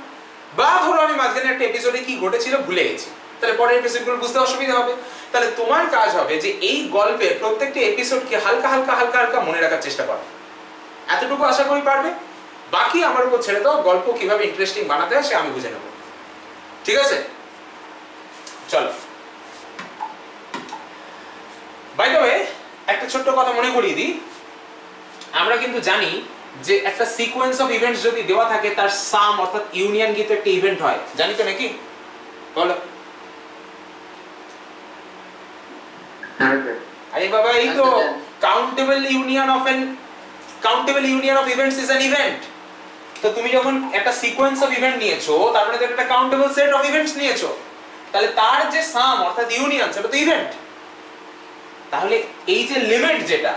বা ধরো আমি মাঝখানে একটা এপিসোডে কি ঘটেছিল ভুলে গেছি, তাহলে পরের এপিসোডগুলো বুঝতে অসুবিধা হবে। তাহলে তোমার কাজ হবে যে এই গল্পের প্রত্যেকটা এপিসোডকে হালকা হালকা হালকা হালকা মনে রাখার চেষ্টা করো। এতটুকু আশা করি পারবে। বাকি আমার উপর ছেড়ে দাও, গল্প কিভাবে ইন্টারেস্টিং বানাতে হয় সে আমি বুঝে নেব। ঠিক আছে, চলো। বাই দ্য ওয়ে, একটা ছোট্ট কথা মনে করিয়ে দিই, আমরা কিন্তু জানি যে একটা সিকোয়েন্স অফ ইভেন্টস যদি দেওয়া থাকে, তার সাম অর্থাৎ ইউনিয়ন কিন্তু একটা ইভেন্ট হয়। জানি তো নাকি? বলো। হ্যাঁ স্যার। আরে বাবা, এই তো countable union of events is an event. তো তুমি যখন একটা সিকোয়েন্স অফ ইভেন্ট নিয়েছো, তার মানে তো একটা কাউন্টেবল সেট অফ ইভেন্টস নিয়েছো, তাহলে তার যে সাম অর্থাৎ ইউনিয়ন, সেটা তো ইভেন্ট। তাহলে এই যে লিমিট, যেটা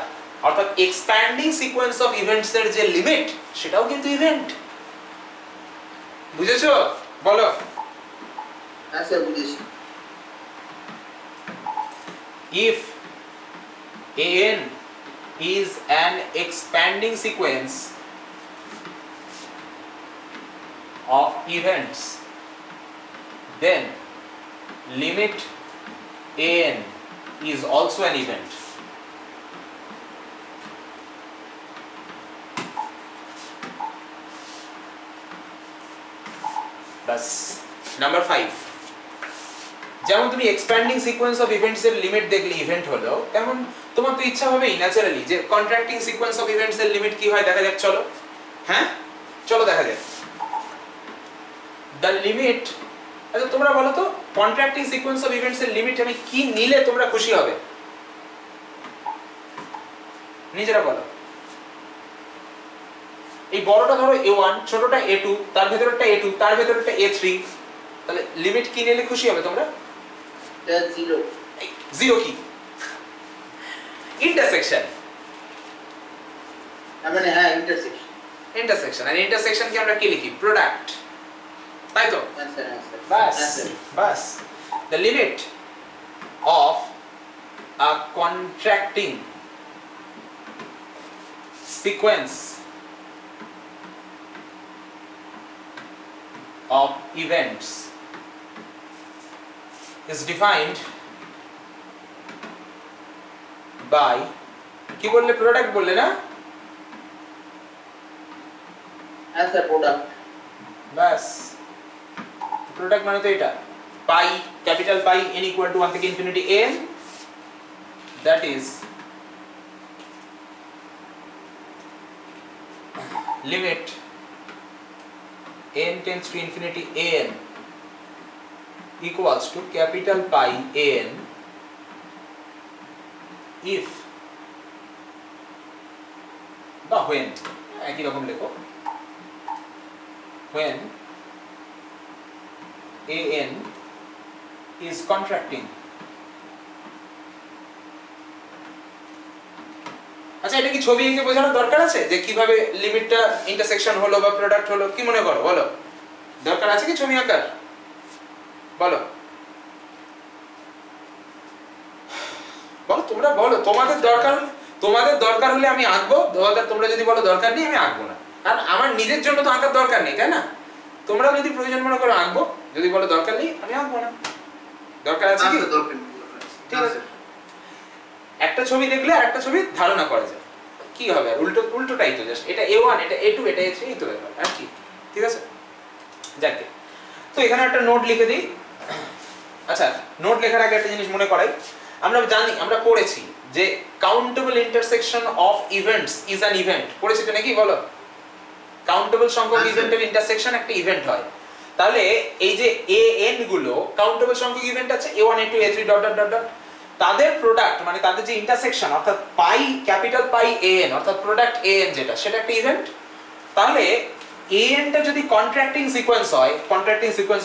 অর্থাৎ এক্সপ্যান্ডিং সিকোয়েন্স অফ ইভেন্টস এর যে লিমিট, সেটাও কিন্তু ইভেন্ট। বুঝেছো? বলো। হ্যাঁ স্যার বুঝেছি। If an is an expanding sequence of events, then limit an is also an event. Thus, number 5. যেমন তুমি এক্সপ্যান্ডিং সিকোয়েন্স অফ ইভেন্টস এর লিমিট দেখলে ইভেন্ট হলো, তেমন তোমার তো ইচ্ছা হবেই ন্যাচারালি যে কন্ট্রাক্টিং সিকোয়েন্স অফ ইভেন্টস এর লিমিট কি হয় দেখা যাক। চলো, হ্যাঁ চলো দেখা যাক। দ্য লিমিট, আচ্ছা তোমরা বলো তো, কন্ট্রাক্টিং সিকোয়েন্স অফ ইভেন্টস এর লিমিট আমি কি নিলে তোমরা খুশি হবে? নিজেরা বলো। এই বড়টা ধরো a1, ছোটটা a2, তার ভেতরটা a2, তার ভেতরটা a3, তাহলে লিমিট কি নিলে খুশি হবে তোমরা? জিরো। জিরো কি? ইন্টারসেকশন। মানে হ্যাঁ ইন্টারসেকশন। ইন্টারসেকশন, আর ইন্টারসেকশনকে আমরা কি লিখি? প্রোডাক্ট, তাই তো? হ্যাঁ sir. Bus bus. The limit of a contracting sequence of events is defined by কি বললে প্রোডাক্ট বললে না as a product bus product মানে তো এটা পাই capital pi n equal to 1 থেকে infinity n that is limit n tends to infinity n equals to capital pi n if বা when একই রকম লেখো when an is contracting আচ্ছা এটা কি ছবি এঁকে বোঝানোর দরকার আছে যে কিভাবে লিমিটটা ইন্টারসেকশন হলো বা প্রোডাক্ট হলো কি মনে করো বলো দরকার আছে কি ছবি আঁকার বলো বলো তোমরা বলো তোমাদের দরকার হলে আমি আঁকবো তোমরা যদি বলো দরকার নেই আমি আঁকবো না কারণ আমার নিজের জন্য তো আঁকার দরকার নেই তাই না তোমরা যদি প্রয়োজন মনে করো আঁকবো যদি বলো দরকার নেই আমি আঁকবো না দরকার আছে কি ঠিক আছে একটা ছবি দেখলে আরেকটা ছবি ধারণা করা যায় কি হবে আর উল্টোটাই তো জাস্ট এটা a1 এটা a2 এটা a3 এই তো ব্যাপার আর কি ঠিক আছে যাকে তো এখানে একটা নোট লিখে দিই আচ্ছা নোট লেখার আগে একটা জিনিস মনে করাই আমরা জানি আমরা পড়েছি যে countable intersection of events is an event পড়েছি তো নাকি বলো কাউন্টেবল সংখ্যক ইভেন্টের ইন্টারসেকশন একটা ইভেন্ট হয় তাহলে এই যে an গুলো কাউন্টেবল সংখ্যক ইভেন্ট আছে a1 a2 a3 dot dot dot তাদের প্রোডাক্ট মানে তাদের যে ইন্টারসেকশন অর্থাৎ পাই ক্যাপিটাল পাই an অর্থাৎ প্রোডাক্ট an যেটা সেটা একটা ইভেন্ট তাহলে an টা যদি কন্ট্রাক্টিং সিকোয়েন্স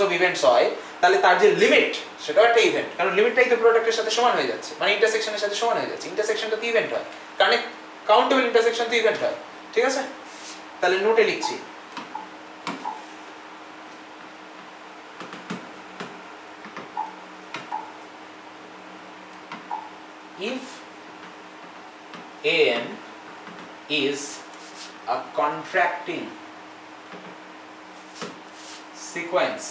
অফ ইভেন্টস হয় তাহলে তার যে লিমিট সেটাও একটা ইভেন্ট কারণ লিমিটটাই তো প্রোডাক্টের সাথে সমান হয়ে যাচ্ছে মানে ইন্টারসেকশনের সাথে সমান হয়ে যাচ্ছে ইন্টারসেকশনটা তো ইভেন্ট হয় কারণ কাউন্টেবল ইন্টারসেকশন তো ইভেন্ট হয় ঠিক আছে তাহলে নোটে লিখছি if an is a contracting sequence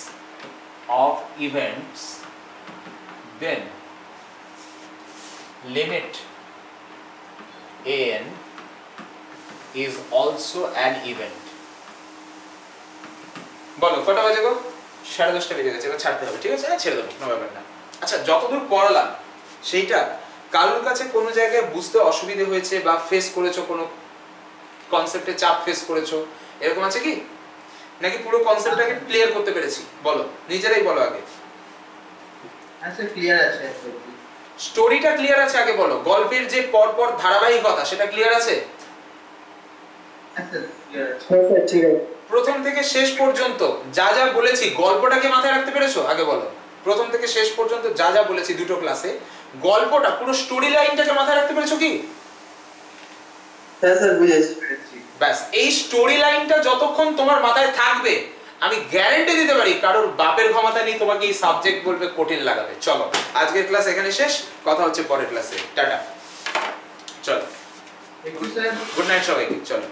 of events then limit an is also an event বলো কটা বাজে গো 10:30 বেজে গেছে এবার ছাড়তে হবে ঠিক আছে ছেড়ে দেবো কোনো ব্যাপার না আচ্ছা যতদূর পড়ালাম সেইটা কারোর কাছে কোনো জায়গায় বুঝতে অসুবিধা হয়েছে বা ফেস করেছো কোনো কনসেপ্টে চাপ ফেস করেছো এরকম আছে কি নাকি পুরো কনসেপ্টটাকে ক্লিয়ার করতে পেরেছি বলো নিজেরাই বলো আগে আচ্ছা ক্লিয়ার আছে স্টোরিটা ক্লিয়ার আছে আগে বলো গল্পের যে পরপর ধারাবাহিকতা সেটা ক্লিয়ার আছে আচ্ছা ক্লিয়ার আছে হ্যাঁ ঠিক আছে প্রথম থেকে শেষ পর্যন্ত যা যা বলেছি গল্পটাকে মাথায় রাখতে পেরেছো আগে বলো প্রথম থেকে শেষ পর্যন্ত যা যা বলেছি দুটো ক্লাসে গল্পটা পুরো স্টোরি লাইনটাকে মাথায় রাখতে পেরেছো কি হ্যাঁ স্যার বুঝেছি ব্যাস এই স্টোরি লাইনটা যতক্ষণ তোমার মাথায় থাকবে আমি গ্যারান্টি দিতে পারি কারোর বাপের ক্ষমতা নেই তোমাকে এই সাবজেক্ট বলবে কঠিন লাগাবে চলো আজকের ক্লাস এখানে শেষ কথা হচ্ছে পরের ক্লাসে টাটা চলো গুড নাইট সবাইকে চলো